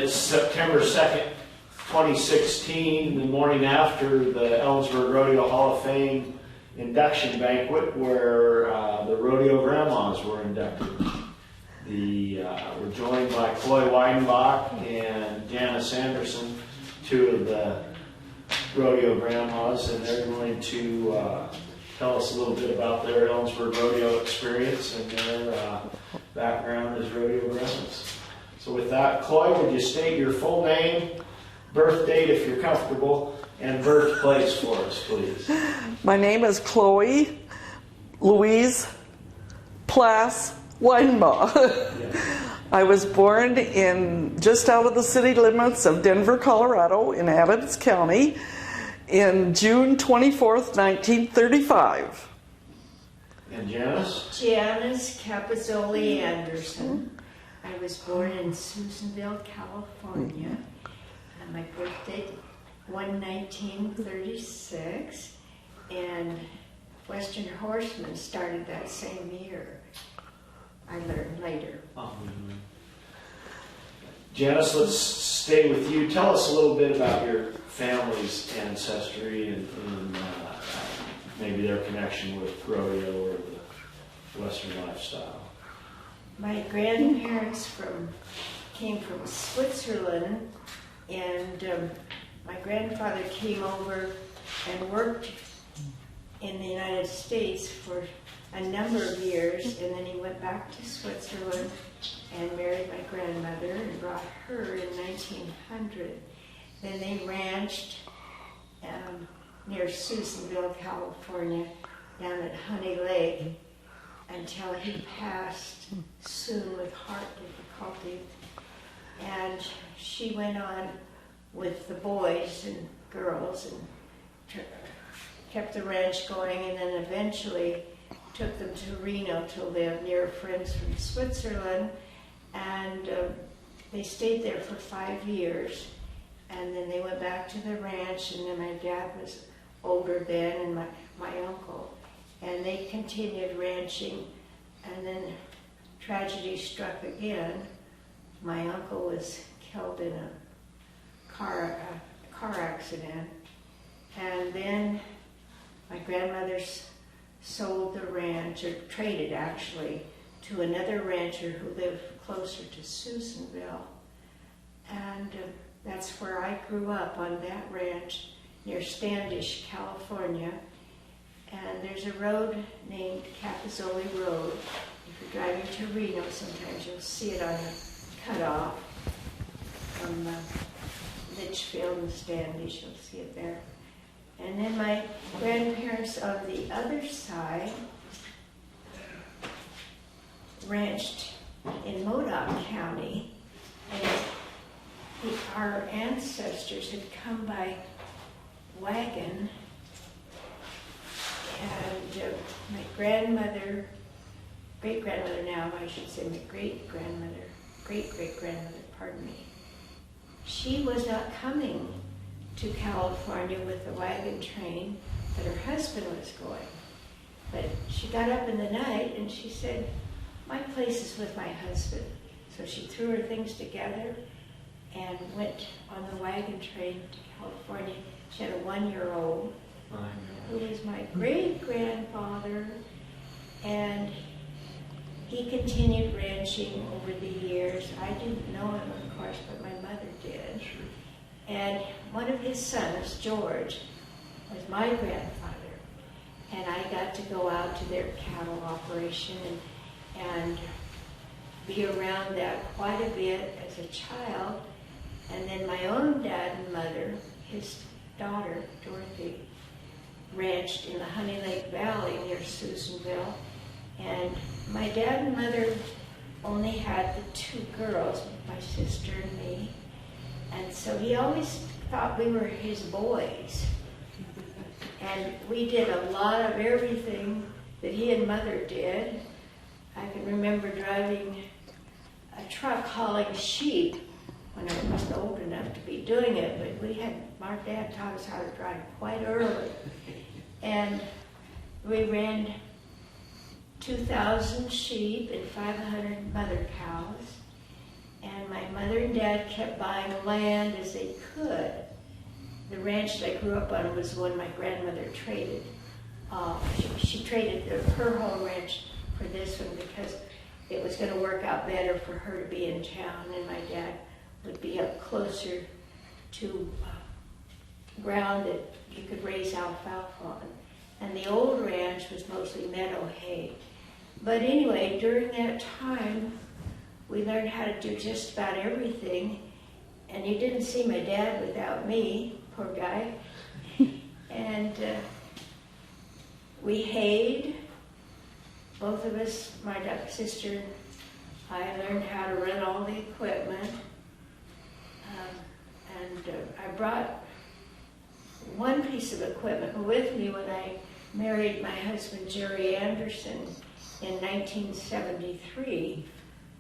it's September 2nd, 2016, the morning after the Ellensburg Rodeo Hall of Fame induction banquet where the Rodeo Grandmas were inducted. We're joined by Chloe Weidenbach and Janis, two of the Rodeo Grandmas, and they're going to tell us a little bit about their Ellensburg Rodeo experience and their background as Rodeo Grandmas. So with that, Chloe, would you state your full name, birth date if you're comfortable, and birthplace for us, please? My name is Chloe Louise Plass Weidenbach. Yeah. I was born in just out of the city limits of Denver, Colorado, in Adams County, in June 24th, 1935. And Janis? Janis Capizzoli Anderson. I was born in Susanville, California. And my birthday, 1936. And Western Horsemen started that same year. I learned later. Janis, let's stay with you. Tell us a little bit about your family's ancestry and maybe their connection with rodeo or the Western lifestyle. My grandparents came from Switzerland, and my grandfather came over and worked in the United States for a number of years, and then he went back to Switzerland and married my grandmother and brought her in 1900. Then they ranched near Susanville, California, down at Honey Lake, until he passed soon with heart difficulty. And she went on with the boys and girls and kept the ranch going, and then eventually took them to Reno to live near friends from Switzerland. And they stayed there for 5 years, and then they went back to the ranch, and then my dad was older then, and my uncle, and they continued ranching, and then tragedy struck again. My uncle was killed in a car accident, and then my grandmother's sold the ranch, or traded actually, to another rancher who lived closer to Susanville. And that's where I grew up, on that ranch near Standish, California. And there's a road named Capizzoli Road. If you're driving to Reno, sometimes you'll see it on the cutoff from Litchfield and Standish. You'll see it there. And then my grandparents on the other side ranched in Modoc County, and our ancestors had come by wagon, and my grandmother, great-grandmother now, I should say, my great-grandmother, great-great-grandmother, pardon me, she was not coming to California with the wagon train, but her husband was going. But she got up in the night and she said, my place is with my husband. So she threw her things together and went on the wagon train to California. She had a 1-year-old who was my great-grandfather, and he continued ranching over the years. I didn't know him, of course, but my mother did. And one of his sons, George, was my grandfather. And I got to go out to their cattle operation and be around that quite a bit as a child. And then my own dad and mother, his daughter, Dorothy, ranched in the Honey Lake Valley near Susanville. And my dad and mother only had the 2 girls, my sister and me. And so he always thought we were his boys. And we did a lot of everything that he and mother did. I can remember driving a truck hauling sheep when I wasn't old enough to be doing it, but our dad taught us how to drive quite early. And we ran 2,000 sheep and 500 mother cows. And my mother and dad kept buying land as they could. The ranch that I grew up on was the one my grandmother traded. She traded her home ranch for this one because it was going to work out better for her to be in town, and my dad would be up closer to ground that you could raise alfalfa on. And the old ranch was mostly meadow hay. But anyway, during that time, we learned how to do just about everything. And you didn't see my dad without me, poor guy. And we hayed. Both of us, my sister and I, learned how to run all the equipment. I brought one piece of equipment with me when I married my husband, Jerry Anderson, in 1973.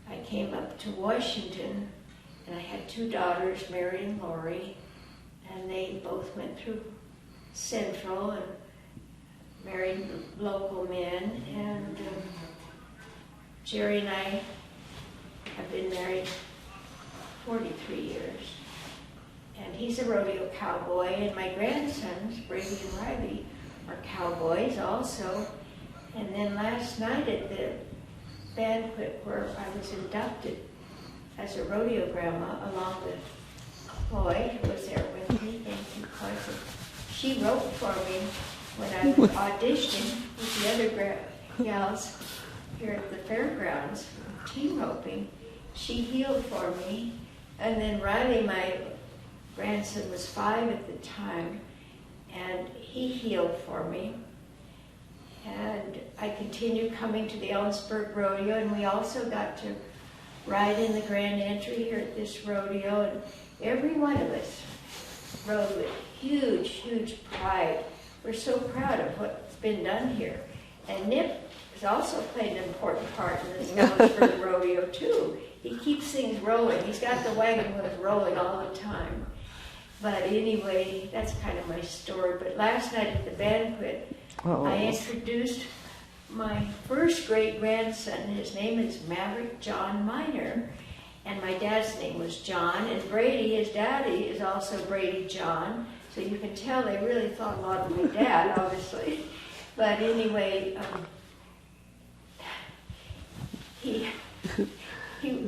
I came up to Washington, and I had 2 daughters, Mary and Lori, and they both went through Central and married local men. And Jerry and I have been married 43 years. And he's a rodeo cowboy, and my grandsons, Brady and Riley, are cowboys also. And then last night at the banquet where I was inducted as a rodeo grandma, along with Chloe, who was there with me, thank you, Chloe. She wrote for me when I was auditioning with the other gals here at the fairgrounds, team roping. She healed for me. And then Riley, my grandson, was 5 at the time, and he healed for me. And I continued coming to the Ellensburg Rodeo, and we also got to ride in the grand entry here at this rodeo, and every one of us rode with huge, huge pride. We're so proud of what's been done here. And Nip has also played an important part in this Ellensburg Rodeo too. He keeps things rolling. He's got the wagon wheels rolling all the time. But anyway, that's kind of my story. But last night at the banquet, I introduced my first great-grandson. His name is Maverick John Miner, and my dad's name was John. And Brady, his daddy, is also Brady John. So you can tell they really thought a lot of my dad, obviously. But anyway, he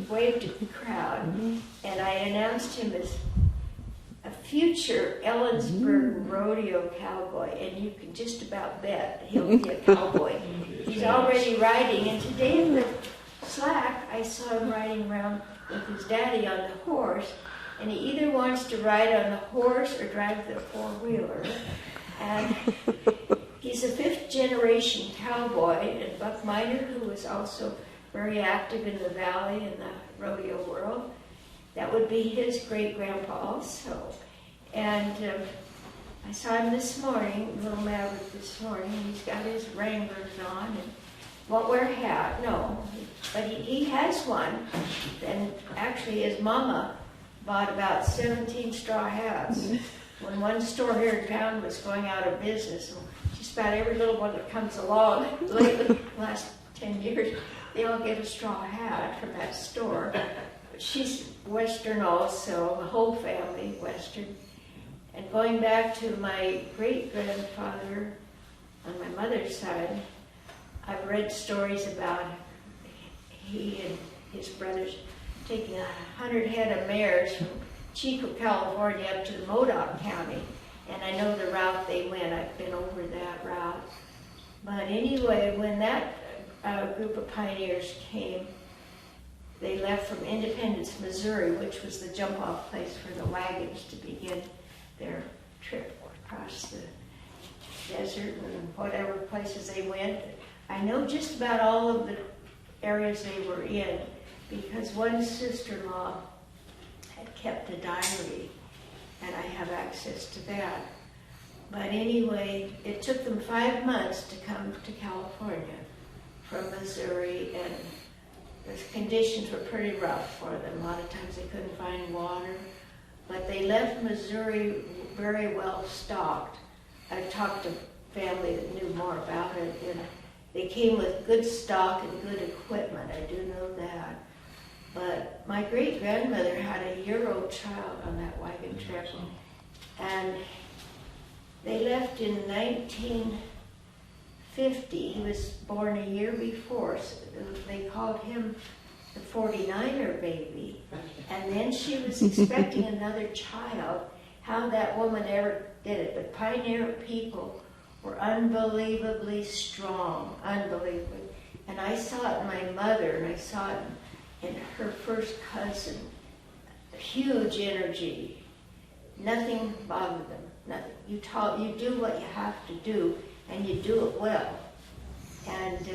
waved at the crowd, and I announced him as a future Ellensburg rodeo cowboy, and you can just about bet he'll be a cowboy. He's already riding, and today in the slack, I saw him riding around with his daddy on the horse, and he either wants to ride on the horse or drive the four-wheeler. And he's a 5th-generation cowboy, and Buck Miner, who was also very active in the valley in the rodeo world, that would be his great-grandpa also. And I saw him this morning, little Maverick this morning. He's got his Wranglers on and won't wear a hat, no. But he has one. And actually his mama bought about 17 straw hats when one store here in town was going out of business. And just about every little one that comes along lately, the last 10 years, they all get a straw hat from that store. But she's Western also, the whole family Western. And going back to my great-grandfather on my mother's side, I've read stories about he and his brothers taking 100 head of mares from Chico, California up to Modoc County. And I know the route they went. I've been over that route. But anyway, when that group of pioneers came, they left from Independence, Missouri, which was the jump-off place for the wagons to begin their trip across the desert and whatever places they went. I know just about all of the areas they were in because one sister-in-law had kept a diary, and I have access to that. But anyway, it took them 5 months to come to California from Missouri, and the conditions were pretty rough for them. A lot of times they couldn't find water. But they left Missouri very well stocked. I talked to family that knew more about it, and they came with good stock and good equipment. I do know that. But my great-grandmother had a year-old child on that wagon trip, and they left in 1950. He was born a year before, so they called him the 49er baby. And then she was expecting another child. How that woman ever did it. The pioneer people were unbelievably strong, unbelievably. And I saw it in my mother, and I saw it in her first cousin. Huge energy. Nothing bothered them. Nothing. You do what you have to do, and you do it well. And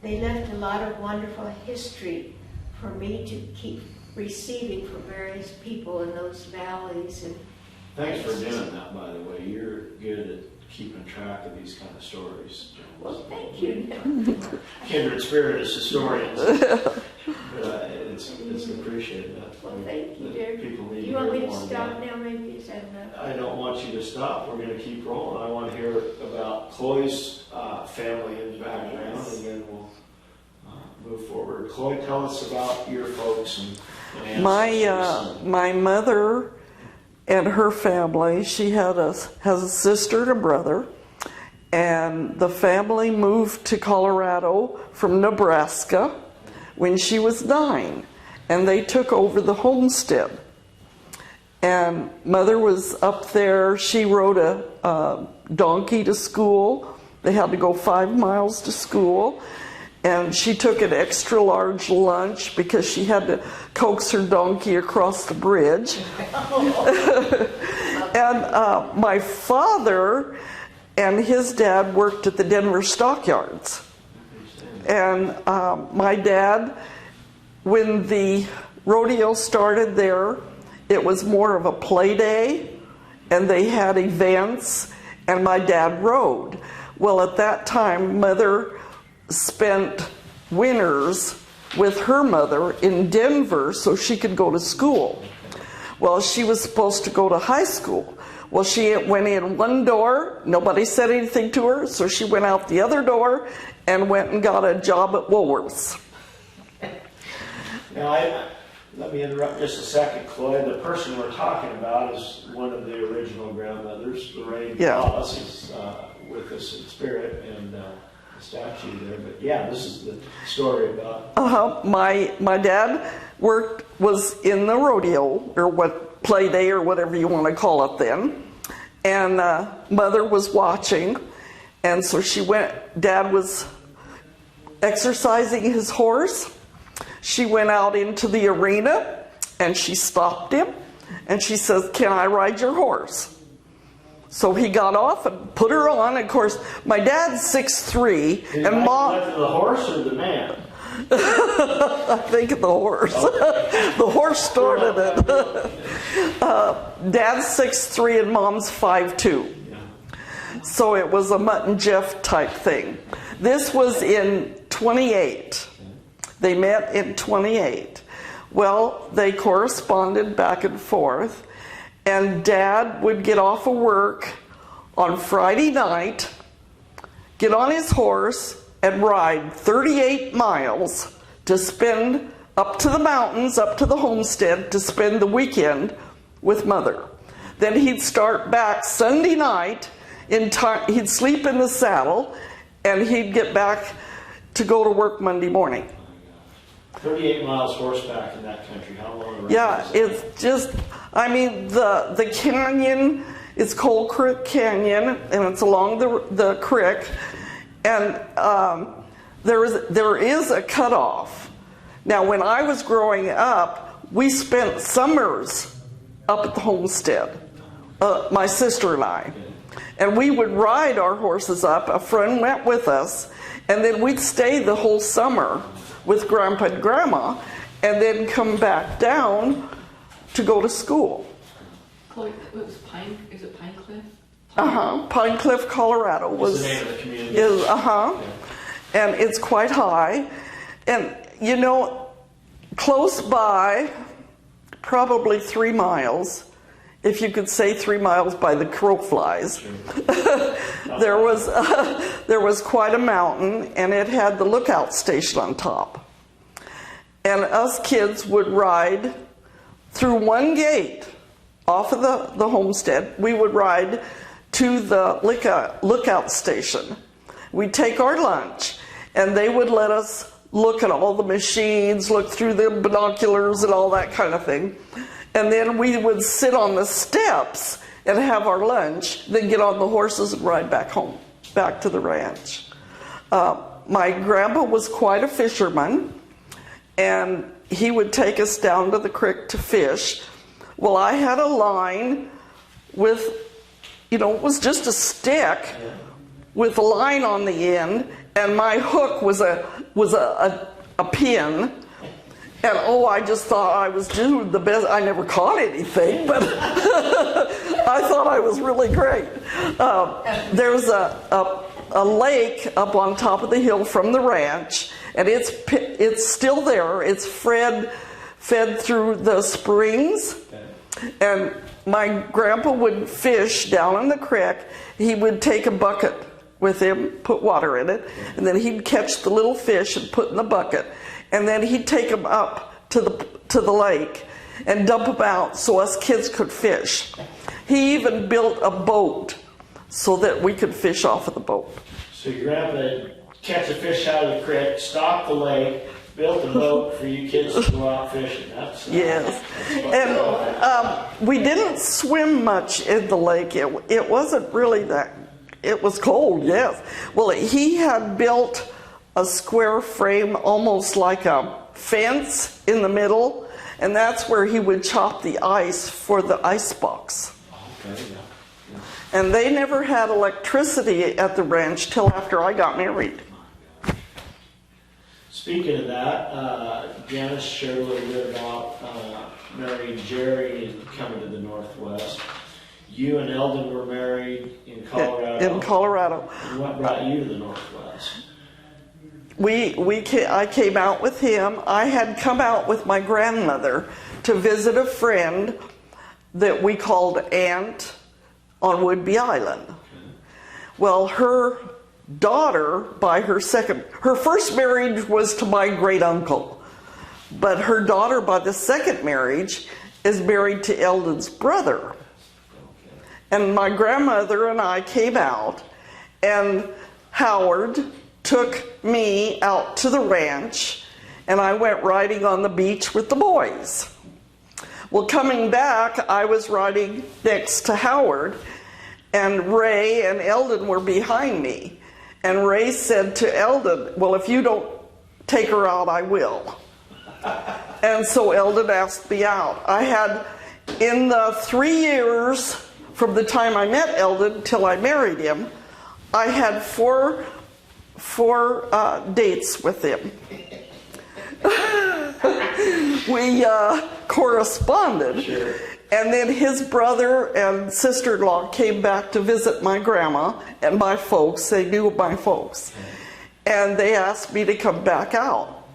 they left a lot of wonderful history for me to keep receiving from various people in those valleys. And Thanks for doing that, by the way. You're good at keeping track of these kind of stories. well, thank you. Kindred spirit as historians. It's appreciated that. Well, thank you, dear. People need Do you want me to more stop about it. now? Maybe is that enough? I don't want you to stop. We're going to keep rolling. I want to hear about Chloe's family and background, Yes. and then we'll move forward. Chloe, tell us about your folks and ancestors. My mother and her family, she has a sister and a brother, and the family moved to Colorado from Nebraska when she was 9, and they took over the homestead. And mother was up there. She rode a donkey to school. They had to go 5 miles to school. And she took an extra large lunch because she had to coax her donkey across the bridge. And my father and his dad worked at the Denver stockyards. And my dad, when the rodeo started there, it was more of a play day, and they had events, and my dad rode. Well, at that time, mother spent winters with her mother in Denver so she could go to school. Well, she was supposed to go to high school. Well, she went in one door, nobody said anything to her, so she went out the other door and went and got a job at Woolworths. Now, let me interrupt just a second, Chloe. The person we're talking about is one of the original grandmothers, Lorraine Wallace, is with us in spirit, and the statue there. But yeah, this is the story about. My dad was in the rodeo, or what play day, or whatever you want to call it then, and mother was watching, and so she went. Dad was exercising his horse. She went out into the arena and she stopped him and she says, "Can I ride your horse?" So he got off and put her on. Of course, my dad's 6'3", and mom. The horse or the man? I think the horse. The horse started it. Dad's 6'3" and mom's 5'2". So it was a Mutt and Jeff type thing. This was in 28. They met in 28. Well, they corresponded back and forth, and Dad would get off of work on Friday night, get on his horse, and ride 38 miles to spend up to the mountains, up to the homestead, to spend the weekend with Mother. Then he'd start back Sunday night, he'd sleep in the saddle, and he'd get back to go to work Monday morning. 38 miles horseback in that country. How long around? Yeah, it's just, I mean, the canyon, it's Coal Creek Canyon, and it's along the creek, and there is a cutoff. Now, when I was growing up, we spent summers up at the homestead, my sister and I. And we would ride our horses up. A friend went with us, and then we'd stay the whole summer with Grandpa and Grandma, and then come back down to go to school. Chloe, it was is it Pine Cliff? Pine Cliff, Colorado was the name of the community. Yeah. And it's quite high. And you know, close by, probably 3 miles, if you could say 3 miles by the crow flies. There was quite a mountain, and it had the lookout station on top. and us kids would ride through one gate off of the homestead. We would ride to the lookout station. We'd take our lunch, and they would let us look at all the machines, look through the binoculars and all that kind of thing. And then we would sit on the steps and have our lunch, then get on the horses and ride back home, back to the ranch. My grandpa was quite a fisherman, and he would take us down to the creek to fish. Well, I had a line with, it was just a stick with a line on the end, and my hook was a pin. And I just thought I was doing the best. I never caught anything, but I thought I was really great. There's a lake up on top of the hill from the ranch, and it's still there. It's fed through the springs, and my grandpa would fish down in the creek. He would take a bucket with him, put water in it, and then he'd catch the little fish and put in the bucket, and then he'd take them up to the lake and dump them out so us kids could fish. He even built a boat so that we could fish off of the boat. So your grandpa would catch a fish out of the creek, stock the lake, built a boat for you kids to go out fishing. Yes. And we didn't swim much in the lake. It wasn't really that. It was cold, yes. Well, he had built a square frame, almost like a fence in the middle, and that's where he would chop the ice for the ice box. Okay, yeah. And they never had electricity at the ranch till after I got married. Speaking of that, Janis shared a little bit about marrying Jerry and coming to the Northwest. You and Eldon were married in Colorado. In Colorado. And what brought you to the Northwest? I came out with him. I had come out with my grandmother to visit a friend that we called Aunt on Whidbey Island. Well, her daughter, her first marriage was to my great uncle, but her daughter by the second marriage is married to Eldon's brother. And my grandmother and I came out, and Howard took me out to the ranch, and I went riding on the beach with the boys. Well, coming back, I was riding next to Howard, and Ray and Eldon were behind me. And Ray said to Eldon, well, if you don't take her out, I will. And so Eldon asked me out. I had, in the 3 years from the time I met Eldon till I married him, I had four dates with him. We corresponded. Sure. And then his brother and sister-in-law came back to visit my grandma and my folks. They knew my folks. And they asked me to come back out.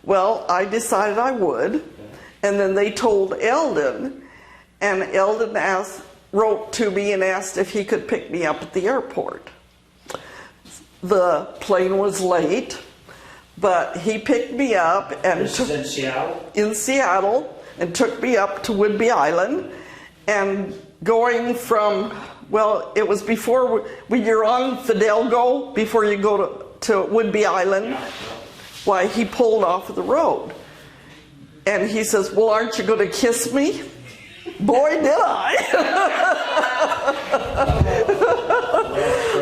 Well, I decided I would. And then they told Eldon, and Eldon wrote to me and asked if he could pick me up at the airport. The plane was late, but he picked me up and This is in Seattle? In Seattle, and took me up to Whidbey Island, and going from, well, it was before, when you're on Fidelgo, before you go to Whidbey Island, why, he pulled off of the road. And he says, well, aren't you going to kiss me? Boy, did I.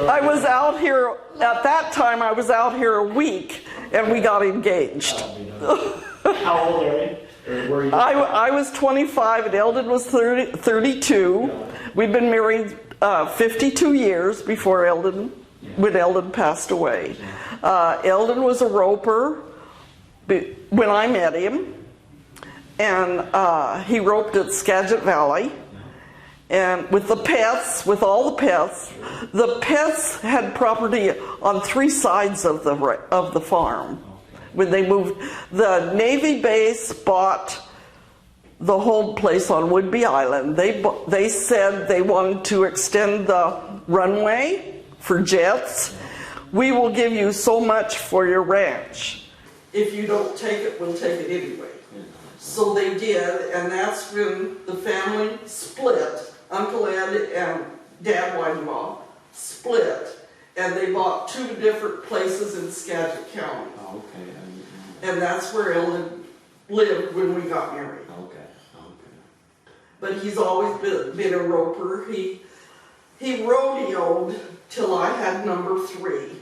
I was out here, at that time, I was out here a week, and we got engaged. How old are you? Or were you? I was 25 and Eldon was 32. We'd been married 52 years before when Eldon passed away. Eldon was a roper when I met him, and he roped at Skagit Valley. And with the pets, with all the pets had property on 3 sides of the farm. When they moved, the Navy base bought the home place on Whidbey Island. They said they wanted to extend the runway for jets. We will give you so much for your ranch. if you don't take it, we'll take it anyway. So they did, and that's when the family split. Uncle Ed and Dad Weidenbach split, and they bought 2 different places in Skagit County. Oh, okay. And that's where Eldon lived when we got married. Okay. But he's always been a roper. He rodeoed till I had number 3. Okay.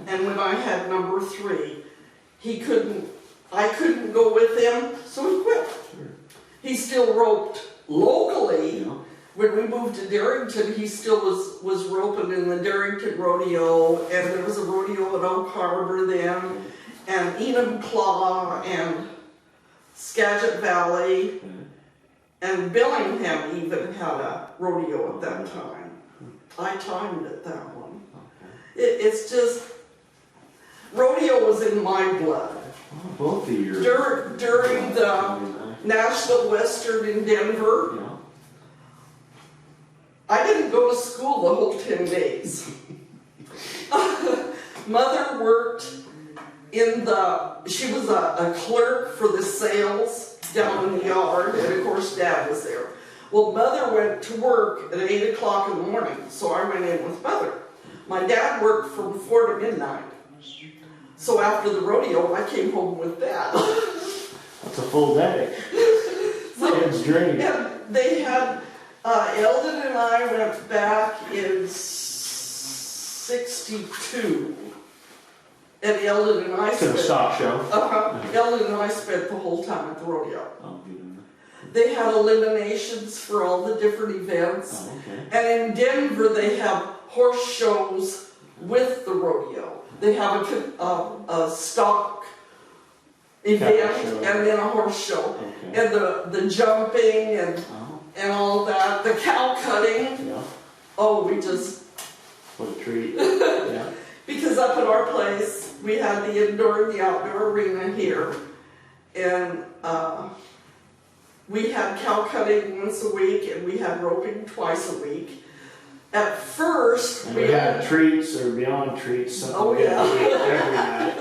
And when I had number 3, I couldn't go with him, so he quit. Sure. He still roped locally. Yeah. When we moved to Darrington, he still was roping in the Darrington Rodeo, and there was a rodeo at Oak Harbor then, and Enumclaw, and Skagit Valley, Okay. and Bellingham even had a rodeo at that time. I timed it, that one. Okay. It's just, rodeo was in my blood. Oh, both of yours. During the National Western in Denver, Yeah. I didn't go to school the whole 10 days. Mother worked she was a clerk for the sales down in the yard, and of course Dad was there. Well, Mother went to work at 8 o'clock in the morning, so I went in with Mother. My dad worked from 4 to midnight. So after the rodeo, I came home with Dad. That's a full day. Kid's dream. And they had, Eldon and I went back in 62. And Eldon and I To the stock show. Eldon and I spent the whole time at the rodeo. Oh, good. They had eliminations for all the different events. Oh, okay. And in Denver, they have horse shows with the rodeo. They have a stock event Show. and then a horse show. Okay. And the jumping and all that, the cow cutting. Yeah. Oh, we just, What a treat. Yeah. because up at our place, we had the indoor and the outdoor arena here. And we had cow cutting once a week, and we had roping twice a week. At first, And we had treats or beyond treats. Something Oh, we had yeah. to eat every night.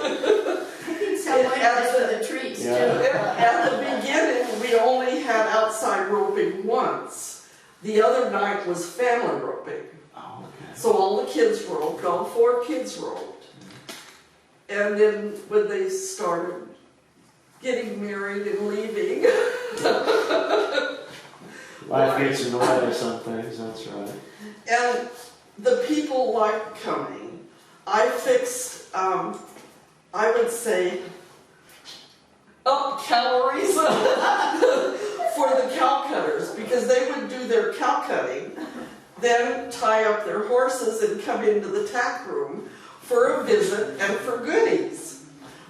I think someone has for the treats too. Yeah. At the beginning, we only had outside roping once. The other night was family roping. Oh, okay. So all the kids roped, all 4 kids roped. And then when they started getting married and leaving, Life gets in the way of some things, that's right. and the people liked coming. I fixed, I would say, up calories for the cow cutters, because they would do their cow cutting, then tie up their horses and come into the tack room for a visit and for goodies,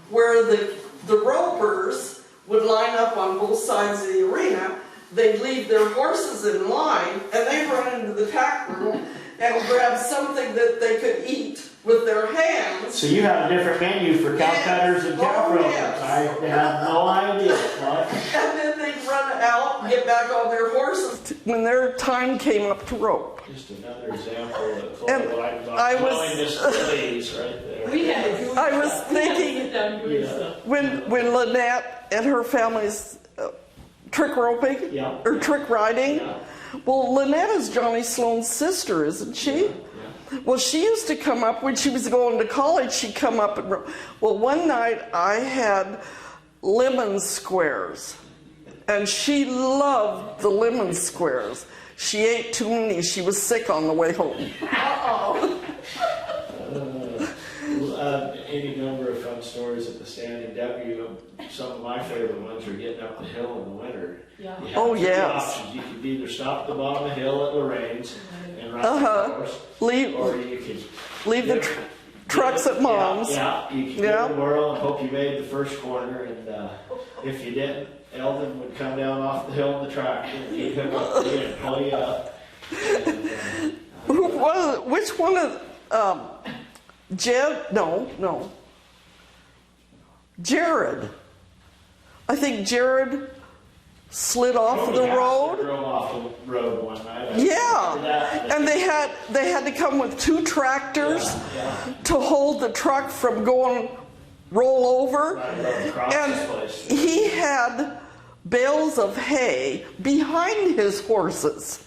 where the ropers would line up on both sides of the arena. They'd leave their horses in line, and they'd run into the tack room and grab something that they could eat with their hands. So you have a different menu for cow cutters and cow Oh, ropers. yes. I have no idea. What? And then they'd run out and get back on their horses when their time came up to rope. Just another example of And I was- willingness to please right there. We had to do I was stuff. We had to thinking- sit down doing Yeah. stuff. When Lynette and her family's trick roping, Yeah. or trick riding, Yeah. well, Lynette is Johnny Sloan's sister, isn't she? Yeah. Well, she used to come up when she was going to college. She'd come up and well, one night I had lemon squares, and she loved the lemon squares. She ate too many. She was sick on the way home. Any number of fun stories at the Standing W. Some of my favorite ones are getting up the hill in the winter. Yeah. You have Oh, two yes. options. You could either stop at the bottom of the hill at Lorraine's and ride Uh-huh. the horse, Leave or you could leave the trucks at Mom's. Yeah, you could Yeah. give it a whirl and hope you made the first corner, and if you didn't, Eldon would come down off the hill in the tractor and he'd hook up to you and pull you up. And, Which one of Jed? No. Jared. I think Jared slid off Tony the Hassler road. drove off the road one night. I Yeah, remember that. and they had to come with 2 tractors Yeah. to hold the truck from going roll over. I love across this And place. he had bales of hay behind his horses.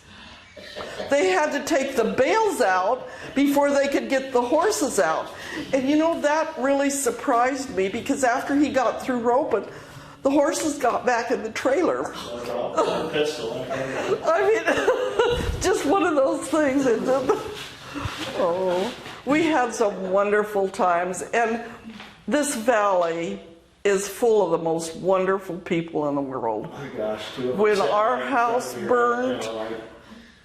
They had to take the bales out before they could get the horses out. And you know, that really surprised me, because after he got through roping, the horses got back in the trailer. No problem. Pistol. I mean, just one of those things. Oh, we had some wonderful times. And this valley is full of the most wonderful people in the world. Oh my gosh, two of them When sitting our right in house front of you, burned, you know, like,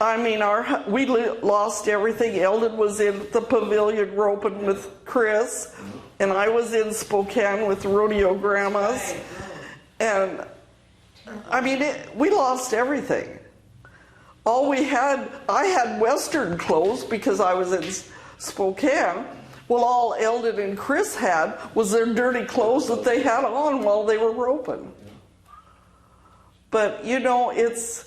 I mean, we lost everything. Eldon was in the pavilion roping with Chris, and I was in Spokane with Rodeo Grandmas. And I mean, we lost everything. All we had, I had Western clothes because I was in Spokane. Well, all Eldon and Chris had was their dirty clothes that they had on while they were roping. But you know, it's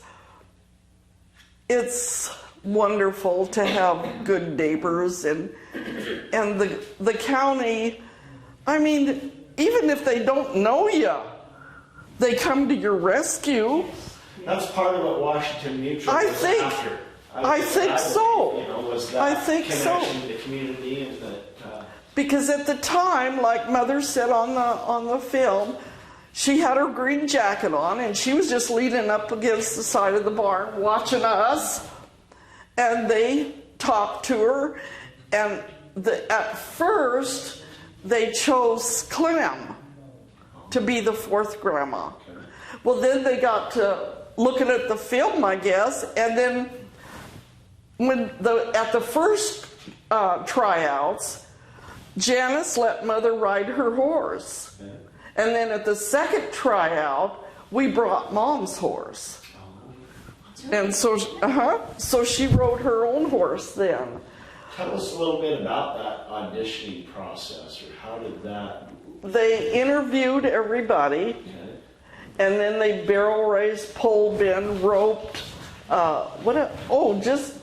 wonderful to have good neighbors, and the county, I mean, even if they don't know you, they come to your rescue. that's part of what Washington Mutual I was think- after. I think so. You know, was that I think so. connection to the community and that. Because at the time, like Mother said on the film, she had her green jacket on and she was just leaning up against the side of the barn watching us, and they talked to her, and at first they chose Clem to be the fourth grandma. Well, then they got to looking at the film, I guess, and then at the first tryouts, Janis let Mother ride her horse. And then at the second tryout, we brought Mom's horse. And so she rode her own horse then. Tell us a little bit about that auditioning process, or how did that? They interviewed everybody, Okay. and then they barrel raised, pole bend, roped,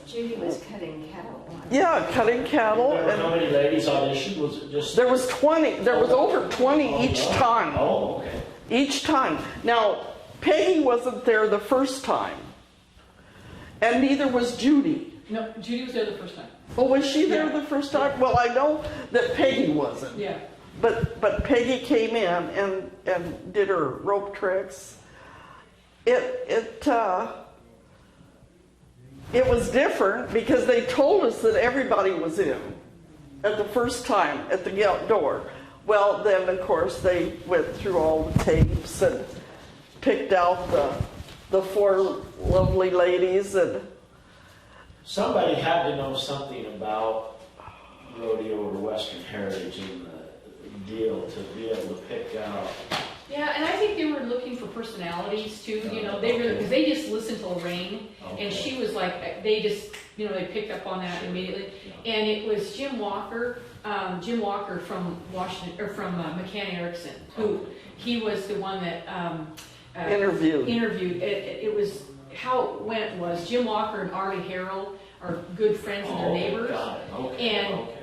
Judy was cutting cattle. cutting cattle. There were And how many ladies auditioned? Was it just? there was 20, there was over 20 each time. Oh, okay. Each time. Now, Peggy wasn't there the first time, and neither was Judy. No, Judy was there the first time. Oh, was she there Yeah. the first time? Well, I know that Peggy wasn't. Yeah. But Peggy came in and did her rope tricks. It was different because they told us that everybody was in at the first time at the door. Well, then of course they went through all the tapes and picked out the four lovely ladies, and Somebody had to know something about rodeo or Western heritage in the deal to be able to pick out. Yeah, and I think they were looking for personalities too, you know, because they just listened to Lorraine, and she was like, they just, you know, they picked up on that immediately. And it was Jim Walker from Washington, or from McCann Erickson, who, he was the one that interviewed. It was, how it went was Jim Walker and Artie Harrell are good friends and they're neighbors. Got it. Okay.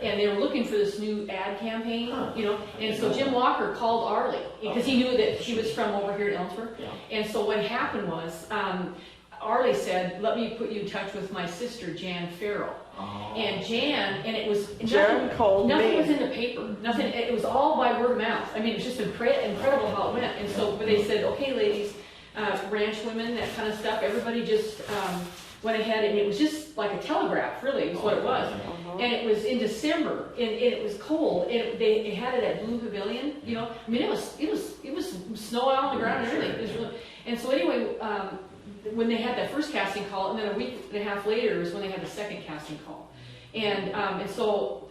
And they were looking for this new ad campaign, Huh. you know, and so Jim Walker called Arlie, because he knew that she was from over here in Ellensburg. Yeah. And so what happened was, Arlie said, let me put you in touch with my sister, Jan Farrell. Oh. And Jan, and it was, Jan called nothing me. was in the paper, nothing, it was all by word of mouth. I mean, it was just incredible how it went. And so they said, okay, ladies, ranch women, that kind of stuff, everybody just went ahead, and it was just like a telegraph, really, is what it was. And it was in December, and it was cold, and they had it at Blue Pavilion, you know. I mean, it was snow out on the ground and everything. It was really, and so anyway, when they had that first casting call, and then a week and a half later is when they had the second casting call. And so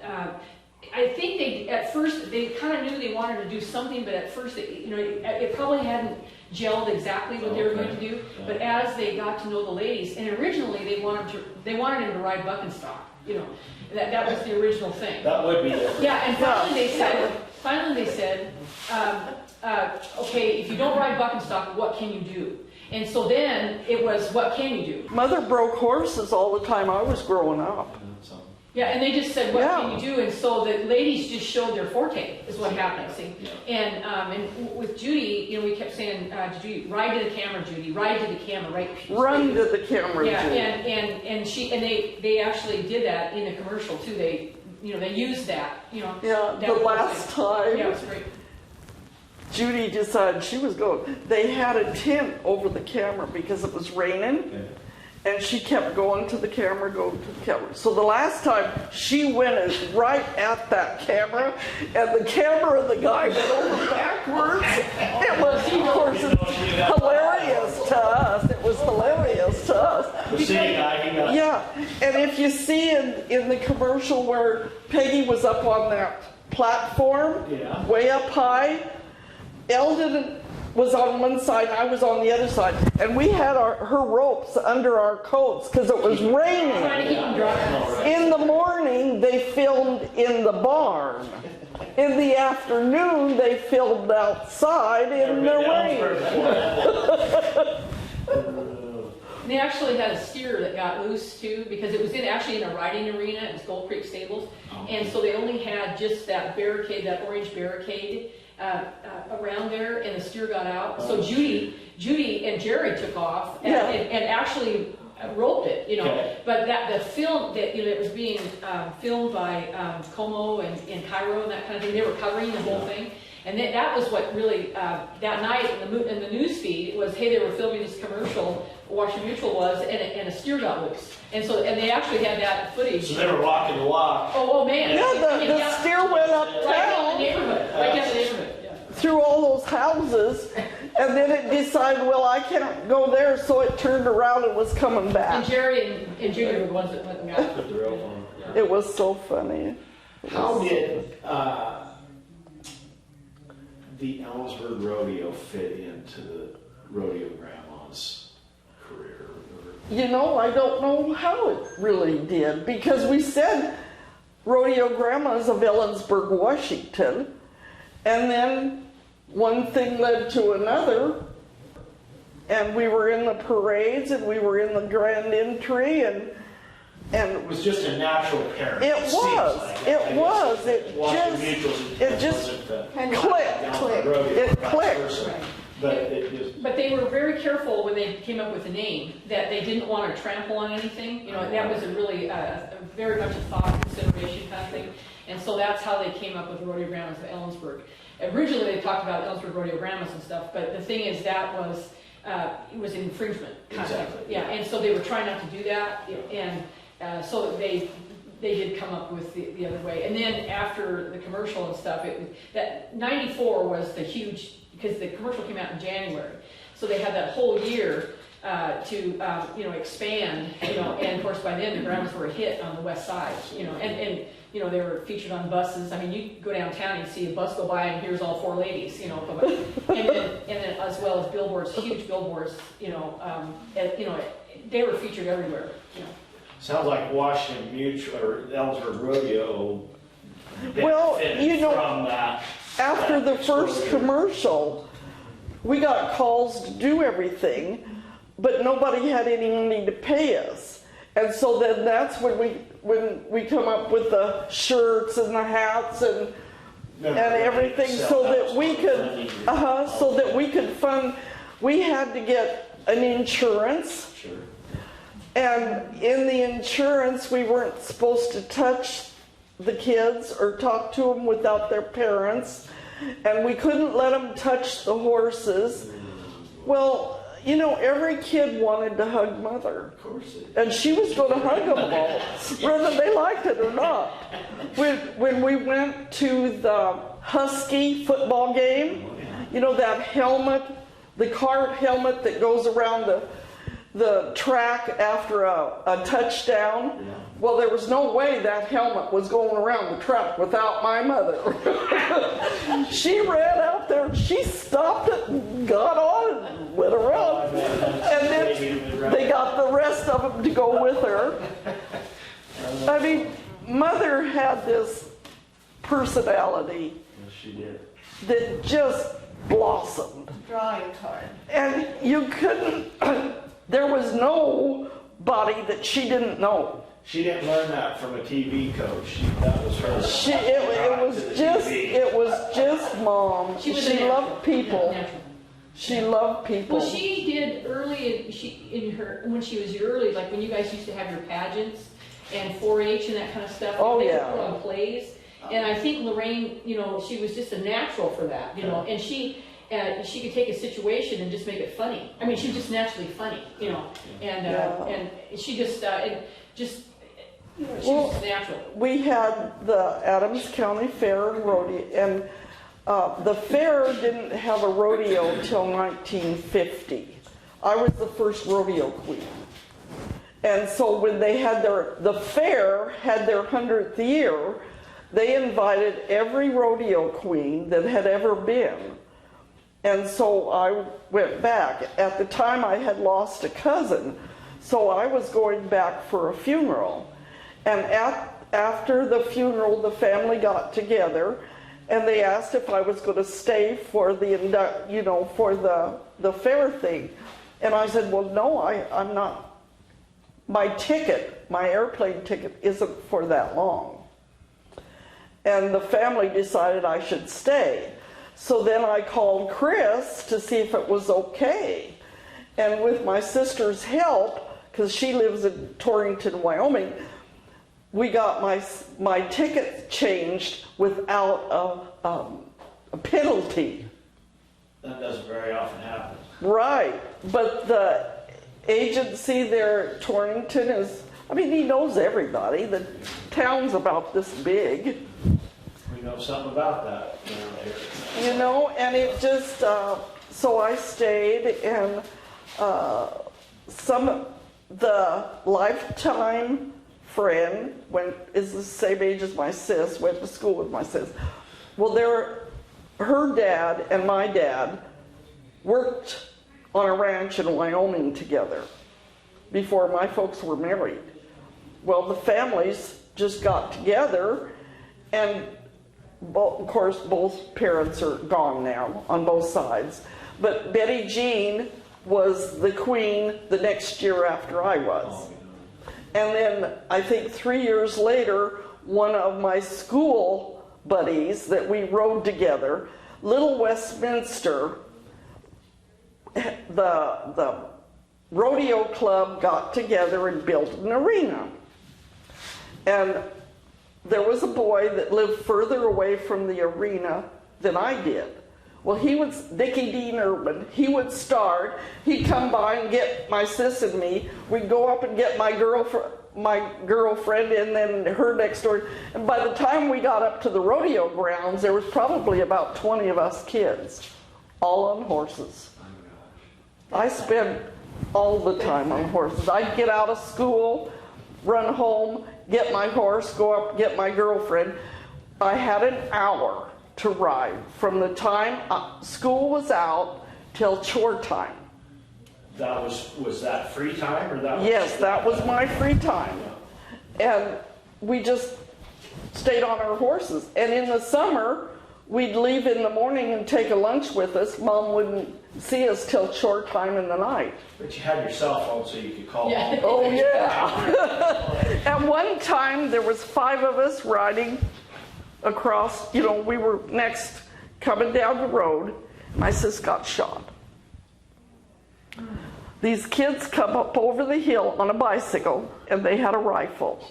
I think at first they kind of knew they wanted to do something, but at first it probably hadn't gelled exactly what they were going to do. But as they got to know the ladies, and originally they wanted him to ride Buckenstock, you know, that was the original thing. That would be different. Yeah, and finally they said, okay, if you don't ride Buckenstock, what can you do? And so then it was, what can you do? Mother broke horses all the time I was growing up. Yeah, and they just said, what Yeah. can you do? And so the ladies just showed their forte, is what happened, see? Yeah. And with Judy, you know, we kept saying to Judy, ride to the camera, Judy, ride to the camera, right? Run to the camera. Yeah, Judy. and they actually did that in the commercial too. They used that, you know. Yeah, that the whole last thing. time Yeah, it was great. Judy decided she was going, they had a tent over the camera because it was raining. And she kept going to the camera, going to the camera. So the last time she went right at that camera, and the camera and the guy went over backwards. It was, of course, hilarious to us. It was hilarious to us. The city guy, he got. Yeah, and if you see in the commercial where Peggy was up on that platform, Yeah. way up high, Eldon was on one side, I was on the other side, and we had her ropes under our coats because it was raining. Trying to keep them dry. In the morning, they filmed in the barn. In the afternoon, they filmed outside in the rain. They actually had a steer that got loose too, because it was actually in a riding arena. It was Gold Creek Stables, and so they only had just that barricade, that orange barricade around there, and the steer got out. So Judy and Jerry took off and, Yeah. and actually roped it, you know. Okay. But the film that it was being filmed by Como and Cairo and that kind of thing. They were covering the whole thing. And that was what really, that night in the news feed, was, hey, they were filming this commercial, Washington Mutual was, and a steer got loose. And they actually had that footage. So they were walking the walk. Oh man. Yeah, the steer went Right down the uptown neighborhood, right down the neighborhood, yeah. through all those houses, and then it decided, well, I can't go there, so it turned around and was coming And back. Jerry and Judy were the ones that went and got Put the rope on. It was so funny. How did the Ellensburg Rodeo fit into the Rodeo Grandma's career? You know, I don't know how it really did, because we said Rodeo Grandmas of Ellensburg, Washington, and then one thing led to another, and we were in the parades, and we were in the grand entry, and It was just a natural pairing. It seems was. like It I guess was. It Washington just- Mutual's it just wasn't the clicked. Ellensburg Rodeo, It vice clicked. versa. But it just. But they were very careful when they came up with the name, that they didn't want to trample on anything. You know, that was a really, a very much a thought consideration kind of thing. And so that's how they came up with Rodeo Grandmas of Ellensburg. Originally, they talked about Ellensburg Rodeo Grandmas and stuff, but the thing is that was, it was an infringement kind of thing. Exactly. Yeah, and so they were trying not to do that, and so they did come up with the other way. And then after the commercial and stuff, that 94 was the huge, because the commercial came out in January. So they had that whole year to expand, and of course by then the Grandmas were a hit on the west side, and they were featured on buses. I mean, you go downtown and see a bus go by and here's all four ladies, come up. and then as well as billboards, huge billboards, they were featured everywhere, Sounds like Washington Mutual or Ellensburg Rodeo. Well, benefited from that. After the first exposure. commercial, we got calls to do everything, but nobody had any money to pay us. And so then that's when we come up with the shirts and the hats and everything, so that we could fund. We had to get an insurance. Sure. And in the insurance, we weren't supposed to touch the kids or talk to them without their parents. And we couldn't let them touch the horses. Well, every kid wanted to hug Mother. Of course it. And she was going to hug them all, whether they liked it or not. When we went to the Husky football game, that helmet, the cart helmet that goes around the track after a touchdown. Yeah. Well, there was no way that helmet was going around the track without my mother. She ran out there, she stopped it and got on and went around. And then they got the rest of them to go with her. I mean, Mother had this personality Yes, she did. that just blossomed. Drawing card. And you couldn't, there was nobody that she didn't know. She didn't learn that from a TV coach. That was her. It was just Mom. She was She loved people. Natural. She loved people. Well, she did early, when she was early, like when you guys used to have your pageants and 4-H and that kind of stuff. Oh, they would yeah. put on plays. And I think Lorraine, she was just a natural for that, and she could take a situation and just make it funny. I mean, she's just naturally funny, and she just, she was just natural. We had the Adams County Fair and rodeo, and the fair didn't have a rodeo till 1950. I was the first rodeo queen. And so when they had the fair had their 100th year, they invited every rodeo queen that had ever been. And so I went back. At the time I had lost a cousin, so I was going back for a funeral. And after the funeral, the family got together and they asked if I was going to stay for the fair thing. And I said, well, no, I'm not. My airplane ticket isn't for that long. And the family decided I should stay. So then I called Chris to see if it was okay. And with my sister's help, because she lives in Torrington, Wyoming, we got my ticket changed without a penalty. That doesn't very often happen. Right, but the agency there at Torrington he knows everybody. The town's about this big. We know something about that around here. And it just, so I stayed, and the lifetime friend is the same age as my sis, went to school with my sis. Well, her dad and my dad worked on a ranch in Wyoming together before my folks were married. Well, the families just got together, and of course both parents are gone now on both sides. But Betty Jean was the queen the next year after I was. And then I think 3 years later, one of my school buddies that we rode together, Little Westminster, the rodeo club got together and built an arena. And there was a boy that lived further away from the arena than I did. Well, Dickie Dean Urban, he would start, he'd come by and get my sis and me, we'd go up and get my girlfriend and then her next door. And by the time we got up to the rodeo grounds, there was probably about 20 of us kids, all on horses. I spent all the time on horses. I'd get out of school, run home, get my horse, go up, get my girlfriend. I had an hour to ride from the time school was out till chore time. Was that free time, or that was? Yes, that was my free time. And we just stayed on our horses. And in the summer, we'd leave in the morning and take a lunch with us. Mom wouldn't see us till chore time in the night. But you had your cell phone so you could call. Yeah. Oh yeah. At one time there was 5 of us riding across, we were next coming down the road. My sis got shot. These kids come up over the hill on a bicycle and they had a rifle.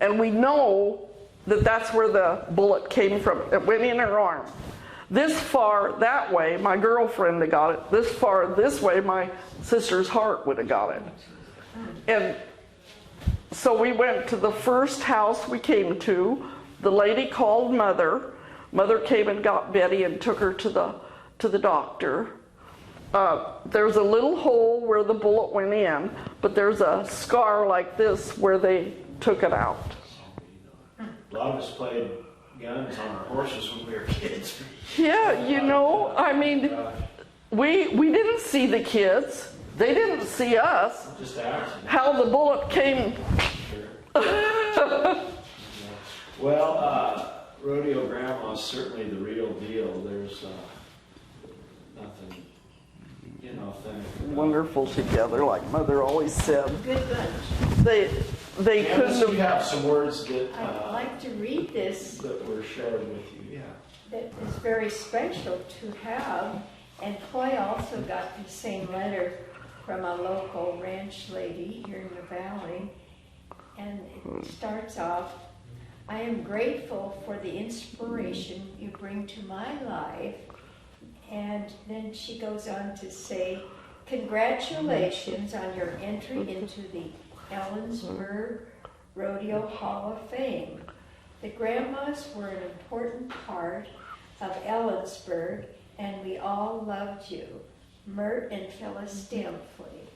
And we know that that's where the bullet came from. It went in her arm. This far that way, my girlfriend had got it. This far this way, my sister's heart would have got it. And so we went to the first house we came to. The lady called Mother. Mother came and got Betty and took her to the doctor. There's a little hole where the bullet went in, but there's a scar like this where they took it out. A lot of us played guns on our horses when we were kids. Yeah, we didn't see the kids. They didn't see us. Just accident. How the bullet came. Sure. Well, Rodeo Grandma is certainly the real deal. There's nothing inauthentic. Wonderful together, like Mother always said. Good bunch. they Janis, couldn't you have, have some words that, I'd like to read this. that were shared with you, yeah. That is very special to have. And Coy also got the same letter from a local ranch lady here in the valley. And it starts off, I am grateful for the inspiration you bring to my life. And then she goes on to say, congratulations on your entry into the Ellensburg Rodeo Hall of Fame. The grandmas were an important part of Ellensburg, and we all loved you. Mert and Phyllis Stampley.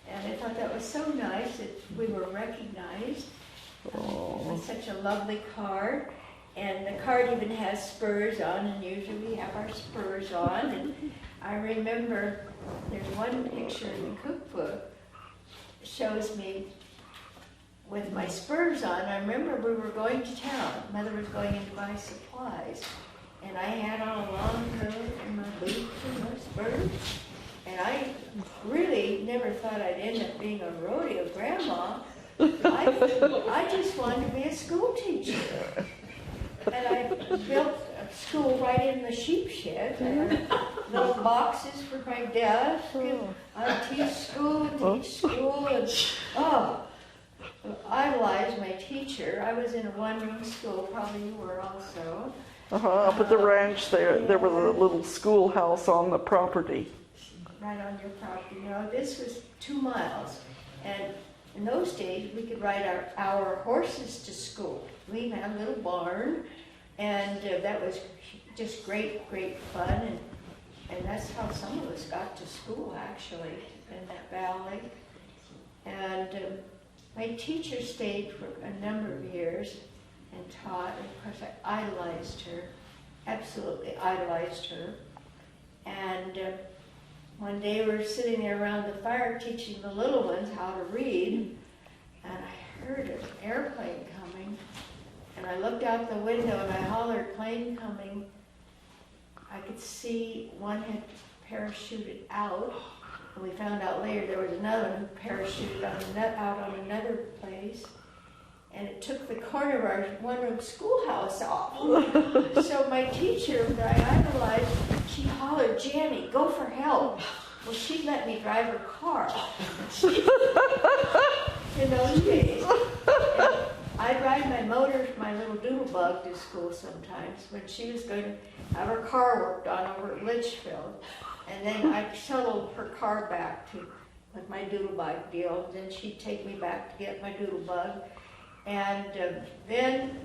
And I thought that was so nice that we were recognized. It was such a lovely card. And the card even has spurs on, and usually we have our spurs on. And I remember there's one picture in the cookbook shows me with my spurs on. I remember we were going to town. Mother was going in to buy supplies. And I had on a long coat and my boots and my spurs. And I really never thought I'd end up being a rodeo grandma. I just wanted to be a school teacher. And I built a school right in the sheep shed. And little boxes for my desk. And I teach school. And idolized my teacher. I was in a one-room school. Probably you were also. up at the ranch there was a little schoolhouse on the property. Right on your property. This was 2 miles. And in those days, we could ride our horses to school. We had a little barn, and that was just great, great fun. And that's how some of us got to school, actually, in that valley. And my teacher stayed for a number of years and taught. And of course, I idolized her, absolutely idolized her. And one day we were sitting there around the fire teaching the little ones how to read, and I heard an airplane coming, and I looked out the window and I hollered, plane coming. I could see one had parachuted out, and we found out later there was another one who parachuted out on another place, and it took the corner of our one-room schoolhouse off. So my teacher, that I idolized, she hollered, Janny, go for help. Well, she let me drive her car in those days. And I'd ride my little doodle bug to school sometimes when she was going to have her car worked on over at Litchfield. And then I'd shuttle her car back with my doodle bug deal. And then she'd take me back to get my doodle bug. And then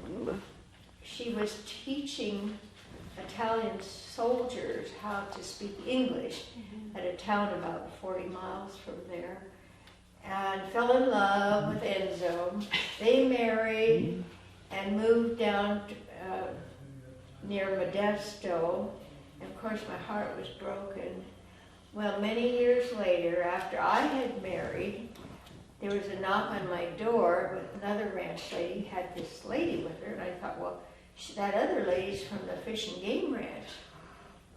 she was teaching Italian soldiers how to speak English at a town about 40 miles from there, and fell in love with Enzo. They married and moved down near Modesto, and of course my heart was broken. Well, many years later, after I had married, there was a knock on my door with another ranch lady, had this lady with her, and I thought, well, that other lady's from the Fish and Game Ranch.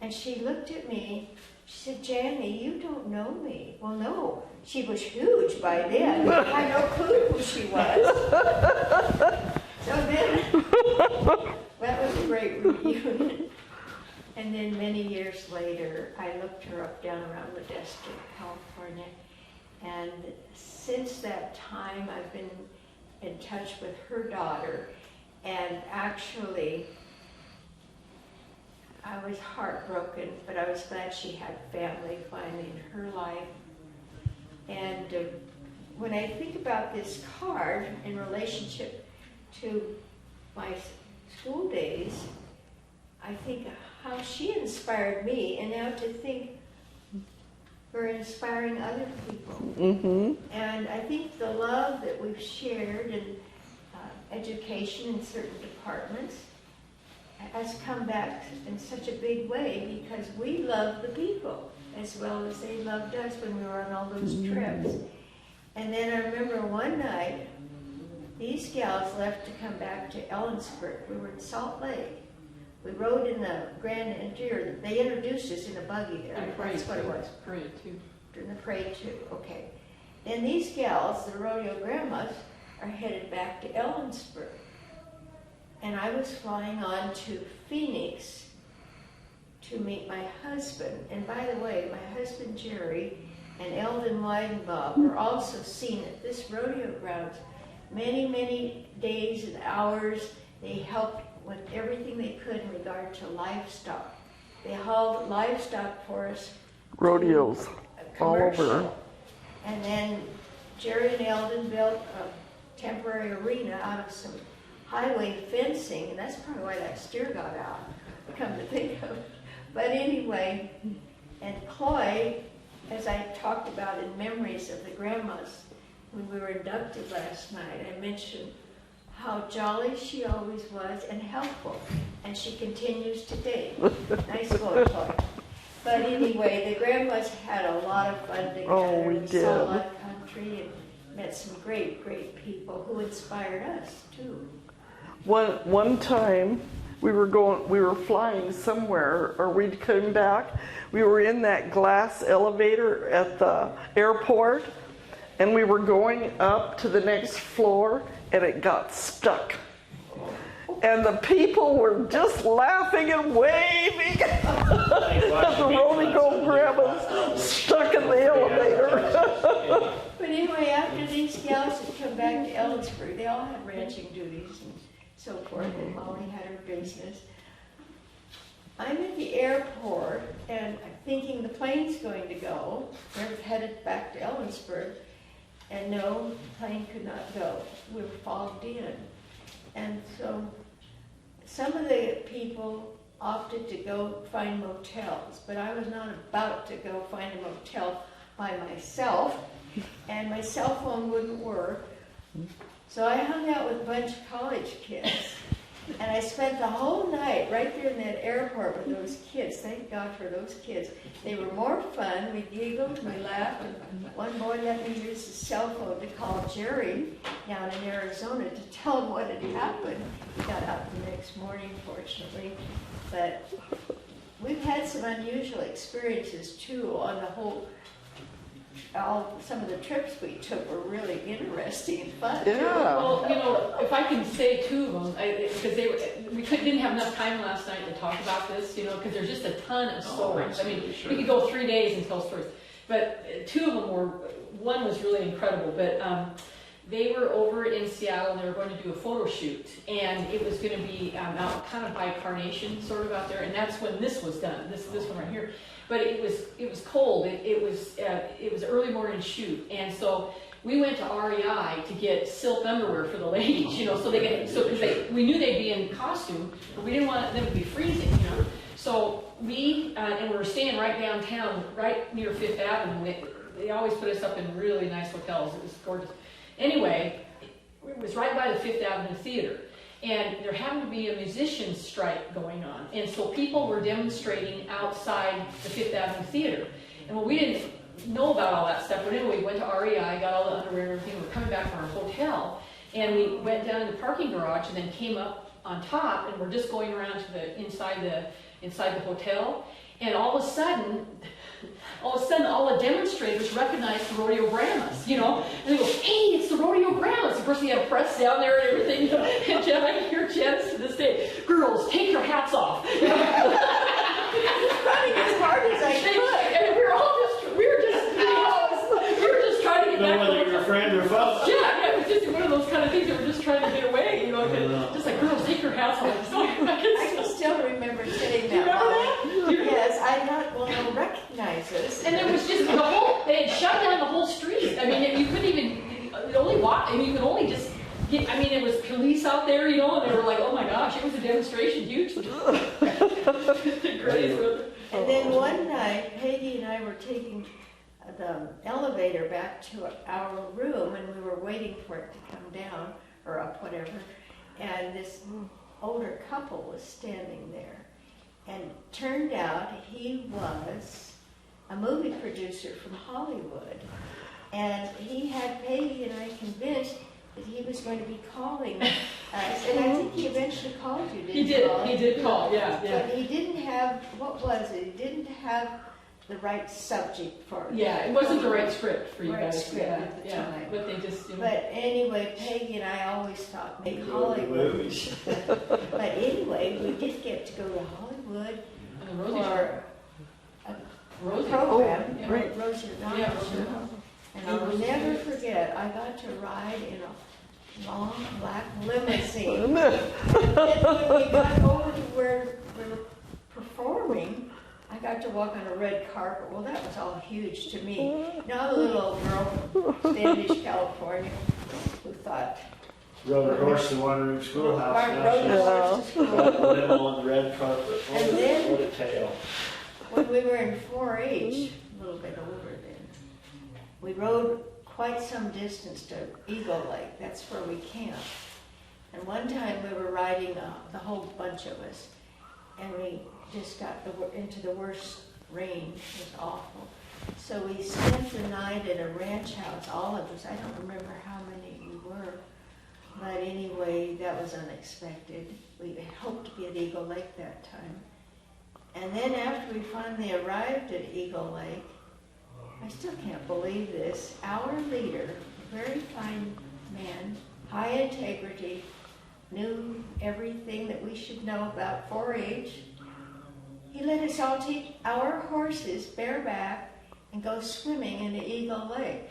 And she looked at me, she said, Janny, you don't know me. Well, no, she was huge by then. I had no clue who she was. So then, that was a great reunion. And then many years later, I looked her up down around Modesto, California. And since that time, I've been in touch with her daughter. And actually, I was heartbroken, but I was glad she had family finally in her life. And when I think about this card in relationship to my school days, I think how she inspired me, and now to think we're inspiring other people. Mm-hmm. And I think the love that we've shared in education in certain departments has come back in such a big way because we love the people as well as they loved us when we were on all those trips. And then I remember one night, these gals left to come back to Ellensburg. We were in Salt Lake. We rode in the Grand Interior. They introduced us in a buggy there. That's what it was. Parade too. During the parade too, okay. And these gals, the Rodeo Grandmas, are headed back to Ellensburg. And I was flying on to Phoenix to meet my husband. And by the way, my husband Jerry and Eldon Weidenbach were also seen at this rodeo grounds many, many days and hours. They helped with everything they could in regard to livestock. They hauled livestock for us. Rodeos all over. And then Jerry and Eldon built a temporary arena out of some highway fencing, and that's probably why that steer got out, come to think of it. But anyway, and Chloe, as I talked about in memories of the grandmas when we were inducted last night, I mentioned how jolly she always was and helpful, and she continues today. Nice going, Chloe. But anyway, the grandmas had a lot of fun together. Oh, we saw did. a lot of country and met some great, great people who inspired us too. One time we were flying somewhere, or we'd come back. We were in that glass elevator at the airport, and we were going up to the next floor, and it got stuck. And the people were just laughing and waving at the Rodeo Grandmas stuck in the elevator. But anyway, after these gals had come back to Ellensburg, they all had ranching duties and so forth, and Molly had her business. I'm at the airport, and I'm thinking the plane's going to go. We're headed back to Ellensburg, and no, the plane could not go. We were fogged in. And so some of the people opted to go find motels, but I was not about to go find a motel by myself, and my cell phone wouldn't work. So I hung out with a bunch of college kids, and I spent the whole night right there in that airport with those kids. Thank God for those kids. They were more fun. We giggled, we laughed, and one boy let me use his cell phone to call Jerry down in Arizona to tell him what had happened. He got out the next morning, fortunately. But we've had some unusual experiences too on the whole. Some of the trips we took were really interesting and fun. Yeah. Well, you know, if I can say two of them, because we didn't have enough time last night to talk about this, you know, because there's just a ton of stories. I mean, we could go 3 days and tell stories. But two of them were, one was really incredible, but they were over in Seattle and they were going to do a photo shoot. And it was going to be out kind of by Carnation, sort of out there. And that's when this was done, this one right here. But it was cold. It was early morning shoot, and so we went to REI to get silk underwear for the ladies, you know, so because we knew they'd be in costume, but we didn't want them to be freezing, you know. So and we were staying right downtown, right near Fifth Avenue. They always put us up in really nice hotels. It was gorgeous. Anyway, it was right by the Fifth Avenue Theater. And there happened to be a musician strike going on. And so people were demonstrating outside the Fifth Avenue Theater. And well, we didn't know about all that stuff, but anyway, we went to REI, got all the underwear and everything. We were coming back from our hotel, and we went down to the parking garage and then came up on top, and we're just going around to the inside the hotel. And all of a sudden, all the demonstrators recognized the Rodeo Grandmas, you know, and they go, "Hey, it's the Rodeo Grandmas." Of course, we had a press down there and everything, you know? And I can hear Janis to this day, "Girls, take your hats off." Running as hard as I could. And we were just trying to get Know back. whether you're a friend or foe. Yeah, it was just one of those kind of things that we're just trying to get away, you know, just like, "Girls, take your hats off." So, I can still remember sitting you that remember long. that? Yes, I thought, well, they'll recognize us. And there was just they had shut down the whole street. I mean, you couldn't even, only walk, I mean, you could only just get, I mean, it was police out there, you know, and they were like, "Oh my gosh, it was a demonstration, huge." And then one night, Peggy and I were taking the elevator back to our room, and we were waiting for it to come down, or up, whatever, and this older couple was standing there. And turned out he was a movie producer from Hollywood. And he had Peggy and I convinced that he was going to be calling us. And I think he eventually called you, didn't he? He did call, yeah. But he didn't have, what was it? He didn't have the right subject for it. Yeah, it wasn't the right script for you Right guys. script Yeah, at the yeah. time. But they just, you know. But anyway, Peggy and I always thought maybe Hollywood. Movies. But anyway, we did get to go to Hollywood And the Rosie for a Rosie. program, Oh, great. Rosie Yeah, Rosie. Rosie. And I'll never forget, I got to ride in a long black limousine. And when we got over to where we were performing, I got to walk on a red carpet. Well, that was all huge to me. Now, I'm a little old girl from Standish, California, who thought, Rode a horse in one room schoolhouse. Mark Now rode she's the horse to school. got the limo on the red carpet. And then- What a tale. When we were in 4-H, a little bit older then, we rode quite some distance to Eagle Lake. That's where we camped. And one time we were riding, the whole bunch of us, and we just got into the worst rain. It was awful. So we spent the night at a ranch house, all of us. I don't remember how many we were. But anyway, that was unexpected. We hoped to be at Eagle Lake that time. And then after we finally arrived at Eagle Lake, I still can't believe this, our leader, a very fine man, high integrity, knew everything that we should know about 4-H. He let us all take our horses bareback and go swimming into Eagle Lake,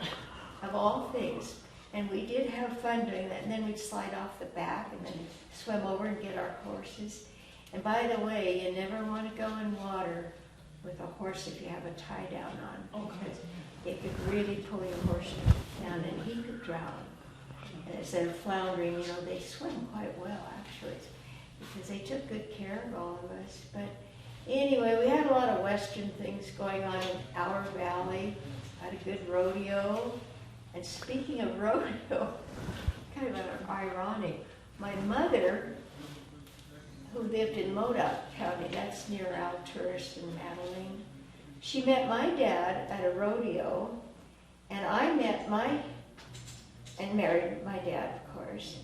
of all things. And we did have fun doing that. And then we'd slide off the back and then swim over and get our horses. And by the way, you never want to go in water with a horse if you have a tie down on, because it could really pull your horse down and he could drown. And instead of floundering, you know, they swim quite well actually, because they took good care of all of us. But anyway, we had a lot of Western things going on in our valley. Had a good rodeo. And speaking of rodeo, kind of ironic, my mother, who lived in Modoc County, that's near Alturas and Madeline, she met my dad at a rodeo, and I met and married my dad, of course.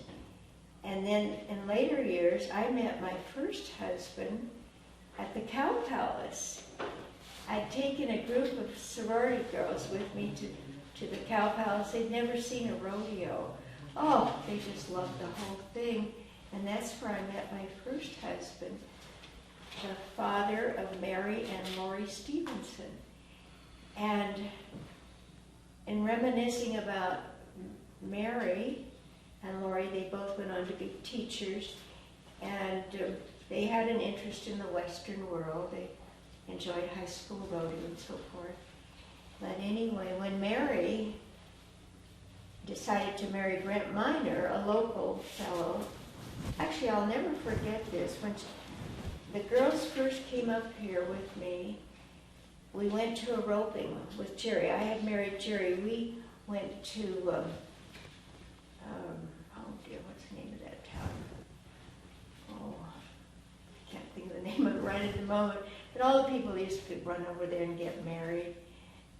And then in later years, I met my first husband at the Cow Palace. I'd taken a group of sorority girls with me to the Cow Palace. They'd never seen a rodeo. Oh, they just loved the whole thing. And that's where I met my first husband, the father of Mary and Lori Stevenson. And in reminiscing about Mary and Lori, they both went on to be teachers, and they had an interest in the Western world. They enjoyed high school rodeo and so forth. But anyway, when Mary decided to marry Brent Miner, a local fellow, actually I'll never forget this, when the girls first came up here with me, we went to a roping with Jerry. I had married Jerry. We went to, oh dear, what's the name of that town? Oh, I can't think of the name of it right at the moment. But all the people used to run over there and get married.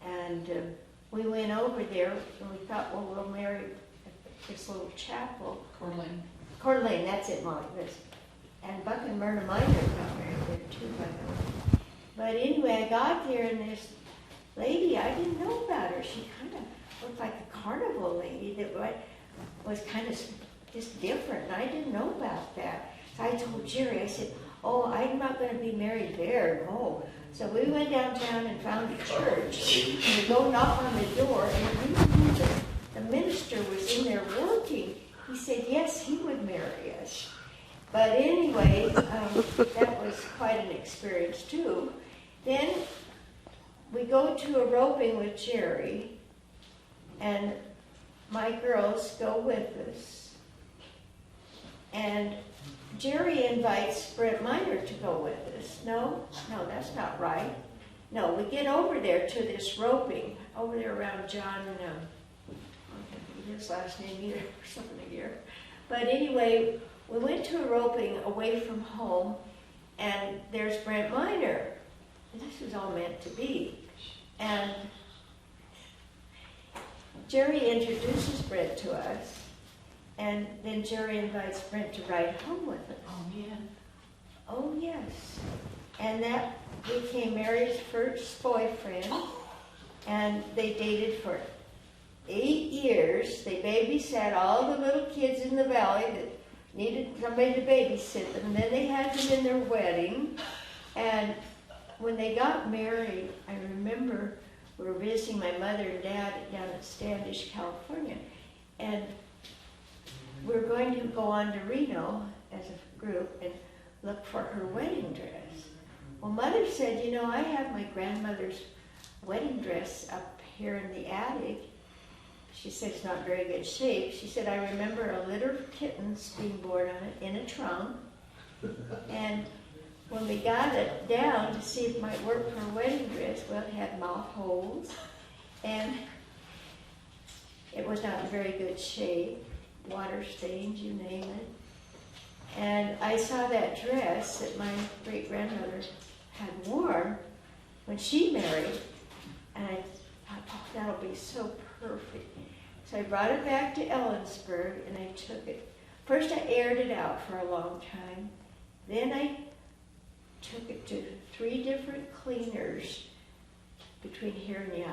And we went over there and we thought, well, we'll marry at this little chapel. Coeur d'Alene, that's it, Molly. And Buck and Myrna Miner got married there too, by the way. But anyway, I got there and this lady, I didn't know about her. She kind of looked like a carnival lady that was kind of just different. And I didn't know about that. So I told Jerry, I said, oh, I'm not going to be married there, no. So we went downtown and found a church. And we go knock on the door, and the minister was in there working. He said, yes, he would marry us. But anyway, that was quite an experience too. Then we go to a roping with Jerry, and my girls go with us. And Jerry invites Brent Miner to go with us. No, that's not right. No, we get over there to this roping, over there around John, I don't think his last name either, or something here. But anyway, we went to a roping away from home, and there's Brent Miner. And this was all meant to be. And Jerry introduces Brent to us, and then Jerry invites Brent to ride home with us. Oh, man. Oh, yes. and that became Mary's first boyfriend, and they dated for 8 years. They babysat all the little kids in the valley that needed somebody to babysit them, and then they had them in their wedding. And when they got married, I remember we were visiting my mother and dad down at Standish, California, and we were going to go on to Reno as a group and look for her wedding dress. Well, Mother said, you know, I have my grandmother's wedding dress up here in the attic. She said it's not very good shape. She said, I remember a litter of kittens being born on it in a trunk. And when we got it down to see if it might work for a wedding dress, well, it had mouth holes, and it was not in very good shape, water stains, you name it. And I saw that dress that my great-grandmother had worn when she married, and I thought, oh, that'll be so perfect. So I brought it back to Ellensburg, and I took it. First I aired it out for a long time. Then I took it to 3 different cleaners between here and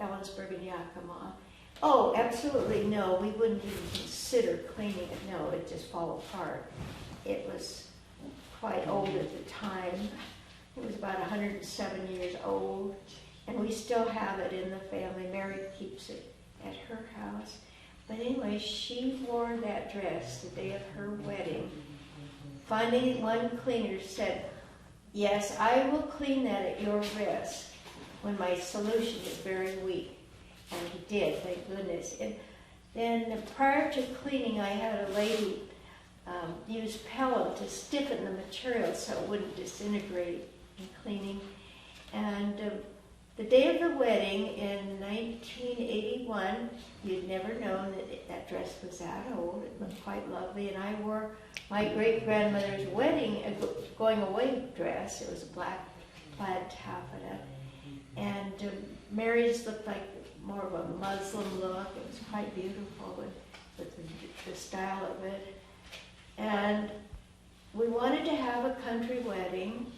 Ellensburg and Yakima. Oh, absolutely no, we wouldn't even consider cleaning it. No, it'd just fall apart. It was quite old at the time. It was about 107 years old, and we still have it in the family. Mary keeps it at her house. But anyway, she wore that dress the day of her wedding. Finally, one cleaner said, yes, I will clean that at your risk when my solution is very weak. And he did, thank goodness. And then prior to cleaning, I had a lady use Pelham to stiffen the material so it wouldn't disintegrate in cleaning. And the day of the wedding in 1981, you'd never known that that dress was that old. It looked quite lovely. And I wore my great-grandmother's wedding, going away dress. It was a black plaid taffeta. And Mary's looked like more of a Muslim look. It was quite beautiful with the style of it. And we wanted to have a country wedding,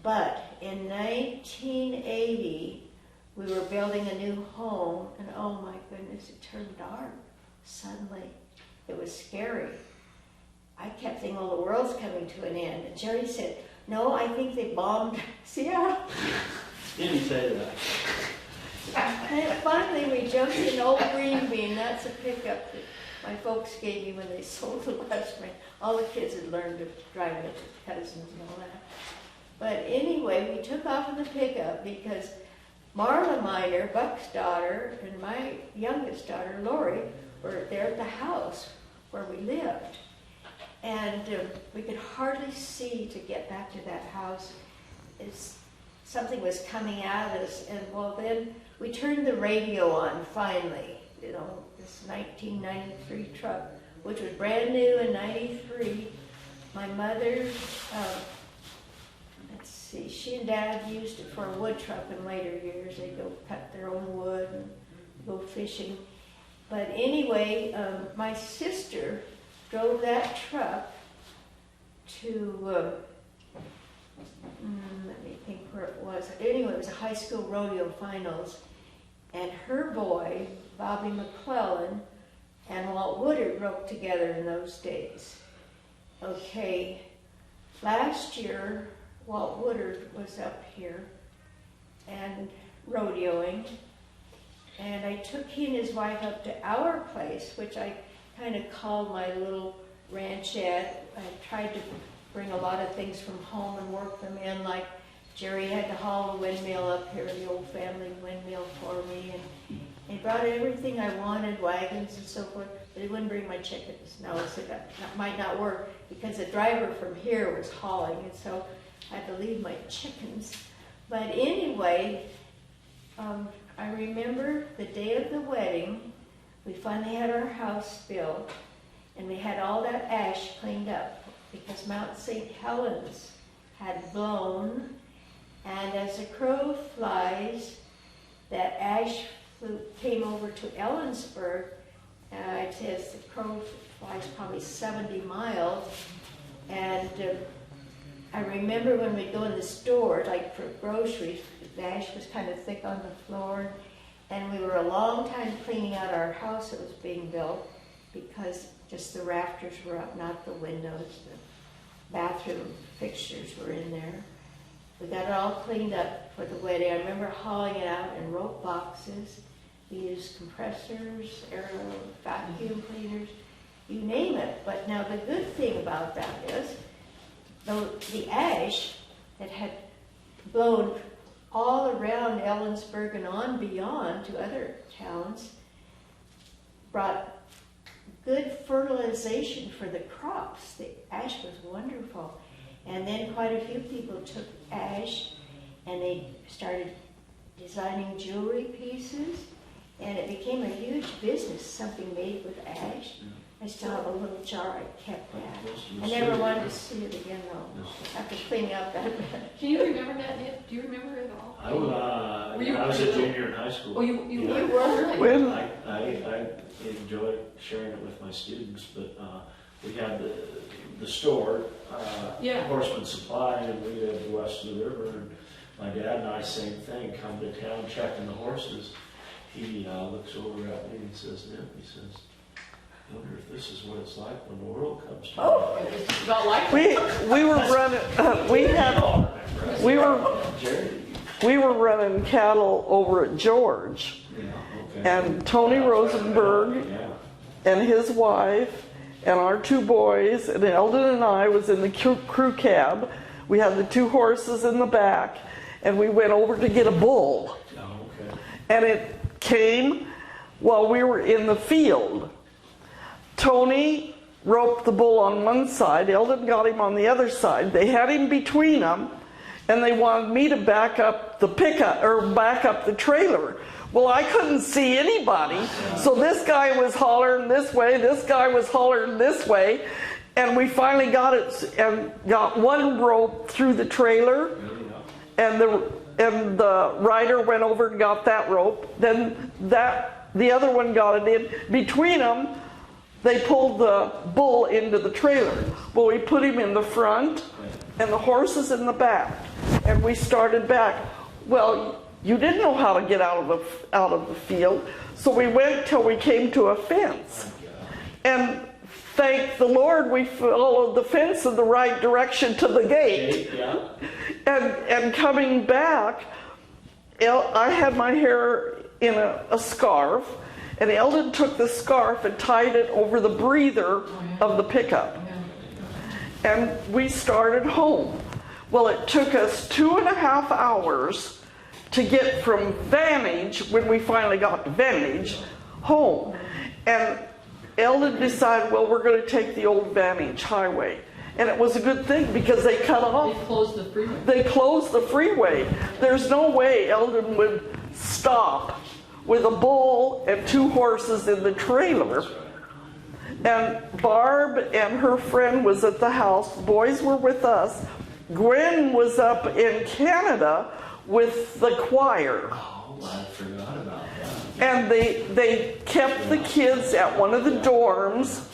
but in 1980, we were building a new home, and oh my goodness, it turned dark suddenly. It was scary. I kept thinking, oh, the world's coming to an end. And Jerry said, no, I think they bombed Seattle. Didn't say that. And finally, we jumped in old green bean. That's a pickup that my folks gave me when they sold the Western. All the kids had learned to drive it, cousins and all that. But anyway, we took off in the pickup because Marla Miner, Buck's daughter, and my youngest daughter, Lori, were there at the house where we lived. And we could hardly see to get back to that house. Something was coming at us, and well, then we turned the radio on finally. You know, this 1993 truck, which was brand new in 93. My mother's, let's see, she and Dad used it for a wood truck in later years. They'd go cut their own wood and go fishing. But anyway, my sister drove that truck to, let me think where it was. Anyway, it was a high school rodeo finals, and her boy, Bobby McClellan, and Walt Woodard roped together in those days. Okay, last year, Walt Woodard was up here and rodeoing, and I took he and his wife up to our place, which I kind of called my little ranchette. I tried to bring a lot of things from home and work them in, like Jerry had to haul the windmill up here, the old family windmill for me, and he brought everything I wanted, wagons and so forth, but he wouldn't bring my chickens. No, so that might not work because the driver from here was hauling, and so I had to leave my chickens. But anyway, I remember the day of the wedding, we finally had our house built, and we had all that ash cleaned up because Mount St. Helens had blown, and as the crow flies, that ash came over to Ellensburg. It says the crow flies probably 70 miles, and I remember when we'd go in the store, like for groceries, the ash was kind of thick on the floor. And we were a long time cleaning out our house that was being built because just the rafters were up, not the windows. The bathroom fixtures were in there. We got it all cleaned up for the wedding. I remember hauling it out in rope boxes. We used compressors, vacuum cleaners, you name it. But now the good thing about that is the ash that had blown all around Ellensburg and on beyond to other towns brought good fertilization for the crops. The ash was wonderful. And then quite a few people took ash and they started designing jewelry pieces, and it became a huge business, something made with ash. I still have a little jar, I kept that. I never wanted to see it again though, after cleaning up that. Can you remember that, Nick? Do you remember it all? I was a junior in high school. Oh, you Yeah. were? When I enjoyed sharing it with my students, but we had the store, Yeah. Horseman Supply, and we lived west of the river. And my dad and I, same thing, come to town checking the horses. He looks over at me and he says, "Nip," he says, "I wonder if this is what it's like when the world comes to an end." It's about like we were running, we were running cattle over at George, Yeah, okay. and Tony Rosenberg Yeah. and his wife and our two boys and Eldon and I was in the crew cab. We had the two horses in the back, and we went over to get a bull, Oh, okay. and it came while we were in the field. Tony roped the bull on one side, Eldon got him on the other side. They had him between them, and they wanted me to back up the pickup, or back up the trailer. Well, I couldn't see anybody, so this guy was hollering this way, this guy was hollering this way, and we finally got it, and got one rope through the trailer, and the rider went over and got that rope. Then the other one got it in. Between them, they pulled the bull into the trailer. Well, we put him in the front and the horses in the back, and we started back. Well, you didn't know how to get out of the field, so we went till we came to a fence. And thank the Lord we followed the fence in the right direction to the gate. Yeah. And coming back, I had my hair in a scarf, and Eldon took the scarf and tied it over the breather of the pickup. And we started home. Well, it took us 2.5 hours to get from Vantage, when we finally got to Vantage, home. And Eldon decided, well, we're going to take the old Vantage highway. And it was a good thing because they cut off. They closed the freeway. They closed the freeway. There's no way Eldon would stop with a bull and 2 horses in the trailer. And Barb and her friend was at the house. The boys were with us. Gwen was up in Canada with the choir. Oh, I forgot about that. And they kept the kids at one of the dorms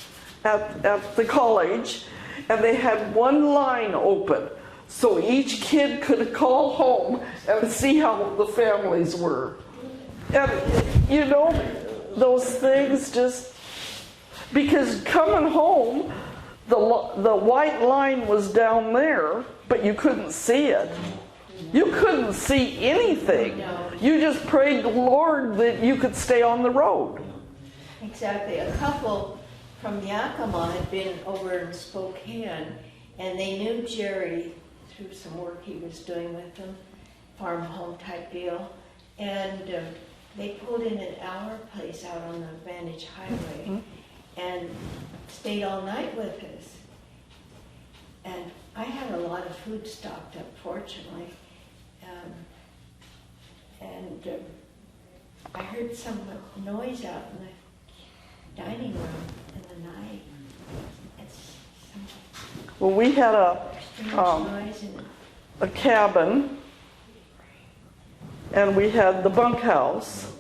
at the college, and they had one line open. So each kid could call home and see how the families were. And, you know, those things just, because coming home, the white line was down there, but you couldn't see it. You couldn't see anything. You just prayed the Lord that you could stay on the road. Exactly. A couple from Yakima had been over in Spokane, and they knew Jerry through some work he was doing with them, farm home type deal, and they pulled in at our place out on the Vantage Highway and stayed all night with us. And I had a lot of food stocked up, fortunately. I heard some noise out in the dining room in the night. It's some Well, we had strange noise in it. a cabin, and we had the bunkhouse,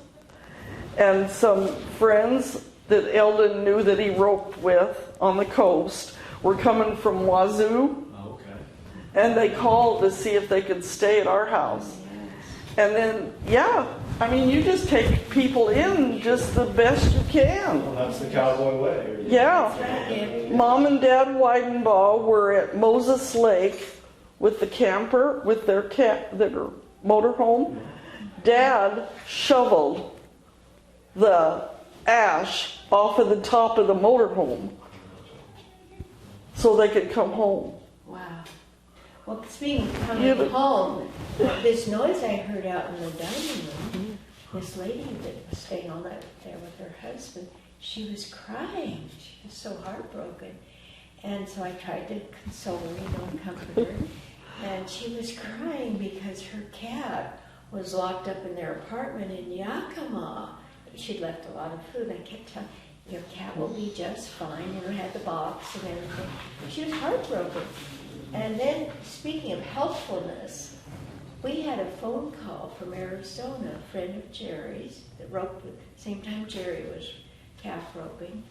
and some friends that Eldon knew that he roped with on the coast were coming from Wazoo, Okay. and they called to see if they could stay at our house. And then, yeah, I mean, you just take people in just the best you can. Well, that's the cowboy way. Yeah. Mom and Dad Weidenbach were at Moses Lake with the camper, with their motorhome. Dad shoveled the ash off of the top of the motorhome so they could come home. Wow. Well, speaking of coming home, this noise I heard out in the dining room, this lady that was staying all night there with her husband, she was crying. She was so heartbroken. And so I tried to console her, and comfort her. And she was crying because her cat was locked up in their apartment in Yakima. She'd left a lot of food. I kept telling her, your cat will be just fine. Had the box and everything. She was heartbroken. And then, speaking of helpfulness, we had a phone call from Arizona, a friend of Jerry's, that roped at the same time Jerry was calf roping.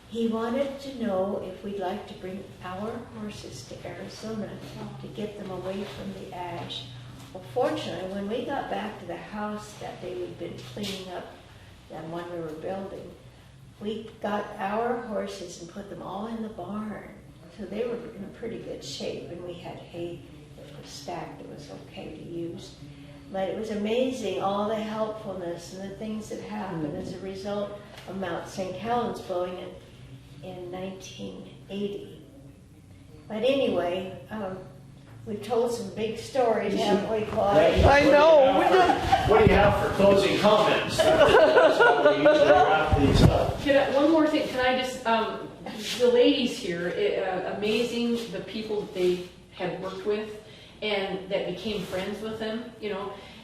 He wanted to know if we'd like to bring our horses to Arizona to get them away from the ash. Well, fortunately, when we got back to the house that day, we'd been cleaning up that one we were building, we got our horses and put them all in the barn. So they were in pretty good shape, and we had hay that was stacked that was okay to use. But it was amazing, all the helpfulness and the things that happened as a result of Mount St. Helens blowing in 1980. But anyway, we've told some big stories, haven't we, Claudia? I know. What do you have for closing comments? That's how we usually wrap these up. One more thing, can I just, the ladies here, amazing the people that they had worked with and that became friends with them,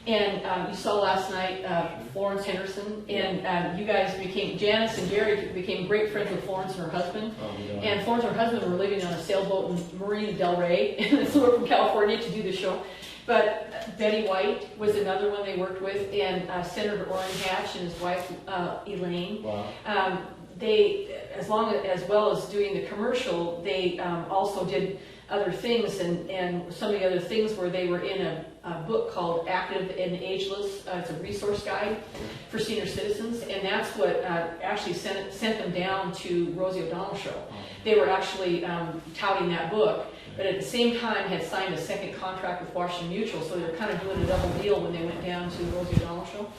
And you saw last night Florence Henderson, and you guys Janis and Gary became great friends with Florence and her husband. And Florence and her husband were living on a sailboat in Marina del Rey, and so we're from California to do the show. But Betty White was another one they worked with, and Senator Orrin Hatch and his wife Elaine. Wow. They, as well as doing the commercial, they also did other things, and some of the other things where they were in a book called Active and Ageless. It's a resource guide for senior citizens, and that's what actually sent them down to Rosie O'Donnell's show. They were actually touting that book, but at the same time had signed a second contract with Washington Mutual, so they were kind of doing a double deal when they went down to the Rosie O'Donnell show.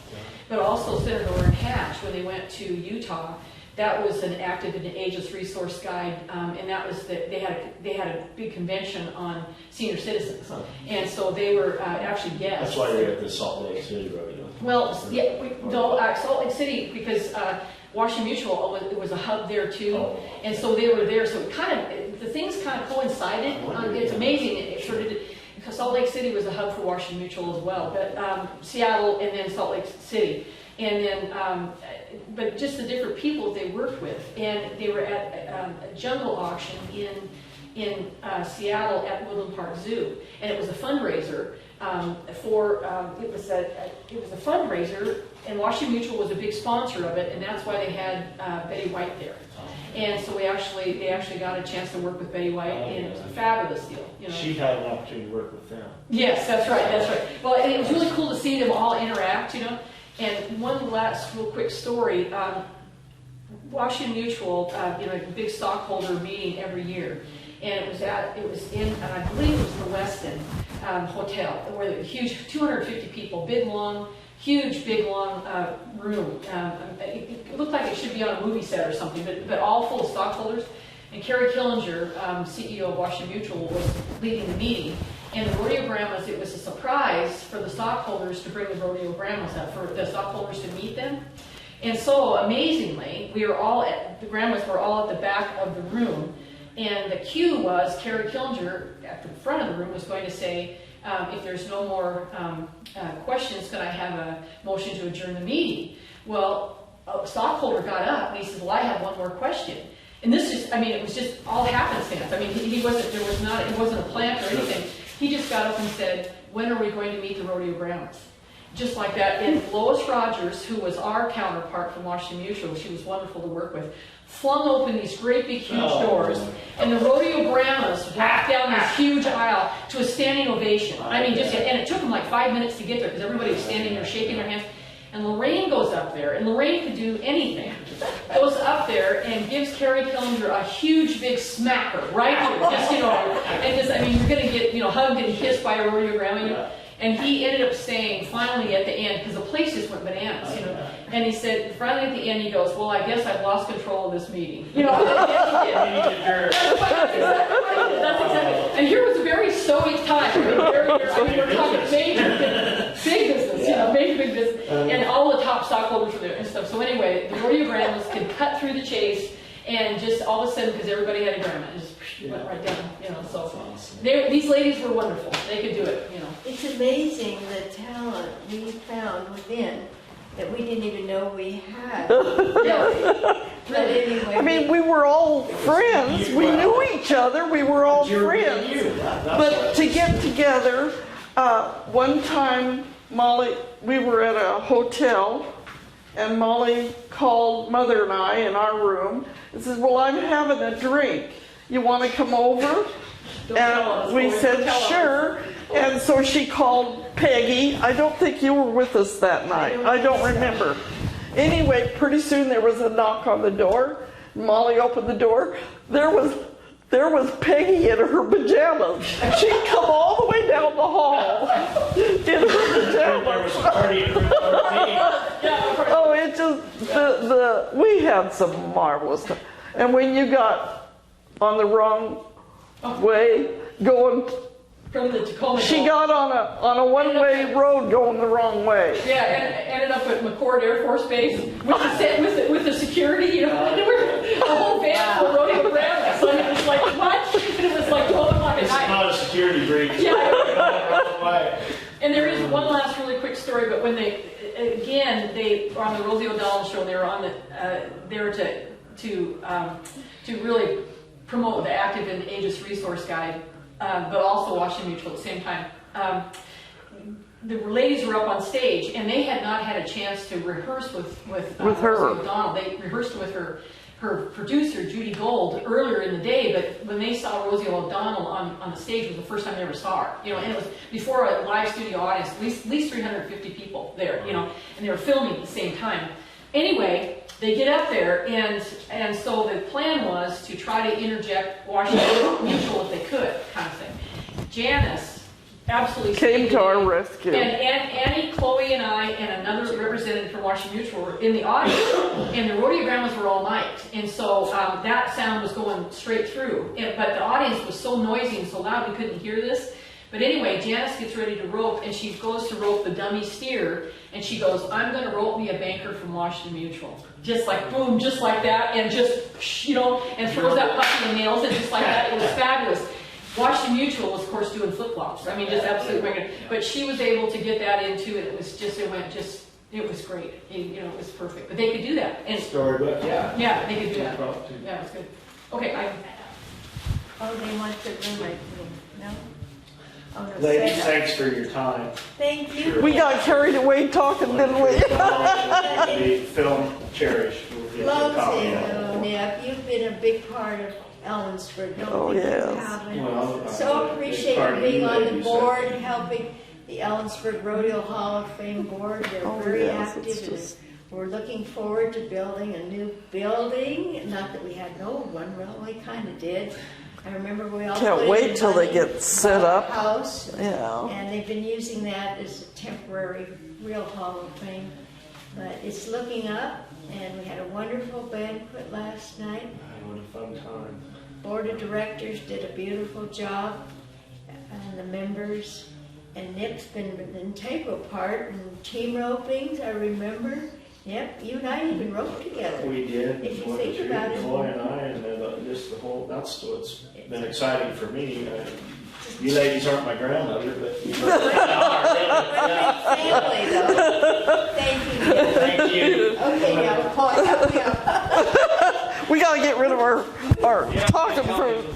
But also Senator Orrin Hatch, when they went to Utah, that was an Active and Ageless resource guide, and that was they had a big convention on senior citizens, and so they were actually guests. That's why you're at the Salt Lake City rodeo. Well, yeah, Salt Lake City, because Washington Mutual was a hub there too, and so they were there. So it the things kind of coincided. It's amazing. It sort of did, because Salt Lake City was a hub for Washington Mutual as well, but Seattle and then Salt Lake City. And then, but just the different people they worked with, and they were at a jungle auction in Seattle at Woodland Park Zoo, and it was a fundraiser for it was a fundraiser, and Washington Mutual was a big sponsor of it, and that's why they had Betty White there. And so they actually got a chance to work with Betty White, and it was a fabulous deal. She had an opportunity to work with them. Yes, that's right. Well, and it was really cool to see them all interact, And one last real quick story. Washington Mutual, a big stockholder meeting every year, and it was in, I believe it was the Westin Hotel, where there were huge, 250 people, big long room. It looked like it should be on a movie set or something, but all full of stockholders. And Carrie Killinger, CEO of Washington Mutual, was leading the meeting. And the Rodeo Grandmas, it was a surprise for the stockholders to bring the Rodeo Grandmas up, for the stockholders to meet them. And so, amazingly, the Grandmas were all at the back of the room. And the cue was Carrie Killinger, at the front of the room, was going to say, if there's no more questions, could I have a motion to adjourn the meeting? Well, a stockholder got up and he said, well, I have one more question. And this is, it was just all happenstance. It wasn't a plant or anything. He just got up and said, when are we going to meet the Rodeo Grandmas? Just like that. And Lois Rogers, who was our counterpart from Washington Mutual, she was wonderful to work with, flung open these great big huge doors, and the Rodeo Grandmas walked down these huge aisle to a standing ovation. I mean, just, and it took them like 5 minutes to get there because everybody was standing there shaking their hands. And Lorraine goes up there, and Lorraine could do anything. Goes up there and gives Carrie Killinger a huge big smacker right here, just, you know, and just, I mean, you're gonna get, you know, hugged and kissed by a rodeo grandma, you know. And he ended up saying, finally at the end, because the place just went bananas, you know. And he said, finally at the end, he goes, well, I guess I've lost control of this meeting. You know, and he did. That's exactly. And here was a very stoic time. I mean, we're talking major, big business, you know, major big business. And all the top stockholders were there and stuff. So anyway, the rodeo grandmas could cut through the chase and just all of a sudden, because everybody had a grandma, it just went right down, you know. So these ladies were wonderful. They could do it, you know. It's amazing the talent we found within that we didn't even know we had. But anyway. I mean, we were all friends. We knew each other. We were all friends. But to get together, one time, Molly, we were at a hotel, and Molly called Mother and I in our room and says, well, I'm having a drink. You want to come over? And we said, sure. And so she called Peggy. I don't think you were with us that night. I don't remember. Anyway, pretty soon there was a knock on the door. Molly opened the door. There was Peggy in her pajamas. She'd come all the way down the hall in her pajamas. Oh, it just, we had some marvelous time. And when you got on the wrong way, going From the Tacoma. she got on a one-way road going the wrong way. Yeah, and ended up at McCord Air Force Base with the security, you know, and the whole van full of rodeo grandmas. So it was like, what? And it was like 12 o'clock at This is night. not a security breach. Yeah. And there is one last really quick story, but when they were on the Rosie O'Donnell show, they were on there to really promote the Active and Ageist Resource Guide, but also Washington Mutual at the same time. The ladies were up on stage, and they had not had a chance to rehearse with her. Rosie O'Donnell. They rehearsed with her producer, Judy Gold, earlier in the day, but when they saw Rosie O'Donnell on the stage, it was the first time they ever saw her. You know, and it was before a live studio audience, at least 350 people there, you know, and they were filming at the same time. Anyway, they get up there, and so the plan was to try to interject Washington Mutual if they could, kind of thing. Janis absolutely Came to our rescue. And Annie, Chloe, and I, and another representative from Washington Mutual were in the audience, and the rodeo grandmas were all mic'd, and so that sound was going straight through. But the audience was so noisy and so loud we couldn't hear this. But anyway, Janis gets ready to rope, and she goes to rope the dummy steer, and she goes, I'm going to rope me a banker from Washington Mutual. Just like, boom, just like that, and just, you know, and throws that puppy and nails it just like that. It was fabulous. Washington Mutual was, of course, doing flip-flops. I mean, just absolutely great. But she was able to get that into it. It was just, it was great. You know, it was perfect. But they could do that. And Storybook, yeah. yeah, they could do that. Yeah, it was good. Okay, Oh, they want to run like, no? Oh, no, Ladies, second. thanks for your time. Thank you. We got carried away talking, didn't we? The film cherished. We'll get you a Love copy you, of it. Nip. You've been a big part of Ellensburg. Don't Oh, think you yes. haven't. Well, So I'm a big appreciate part you of being you on the ladies, board, so- helping the Ellensburg Rodeo Hall of Fame board. They're Oh, very yes, active. it's and just- We're looking forward to building a new building. Not that we had an old one, well, we kind of did. I remember we all Can't put in wait till they money get set for a up. house, Yeah. and they've been using that as a temporary real Hall of Fame. But it's looking up, and we had a wonderful banquet last night. What a fun time. Board of Directors did a beautiful job, and the members, and Nip's been an integral part in team ropings, I remember. Yep, you and I even roped together. We did. If you What think you, about it. Chloe and I, and then just the whole, that's what's been exciting for me. You ladies aren't my grandmother, but you We're a big family, though. Thank you, Nip. thank you. Okay, now, Paul, help me out. We got to get rid of our talking Yeah, fruit.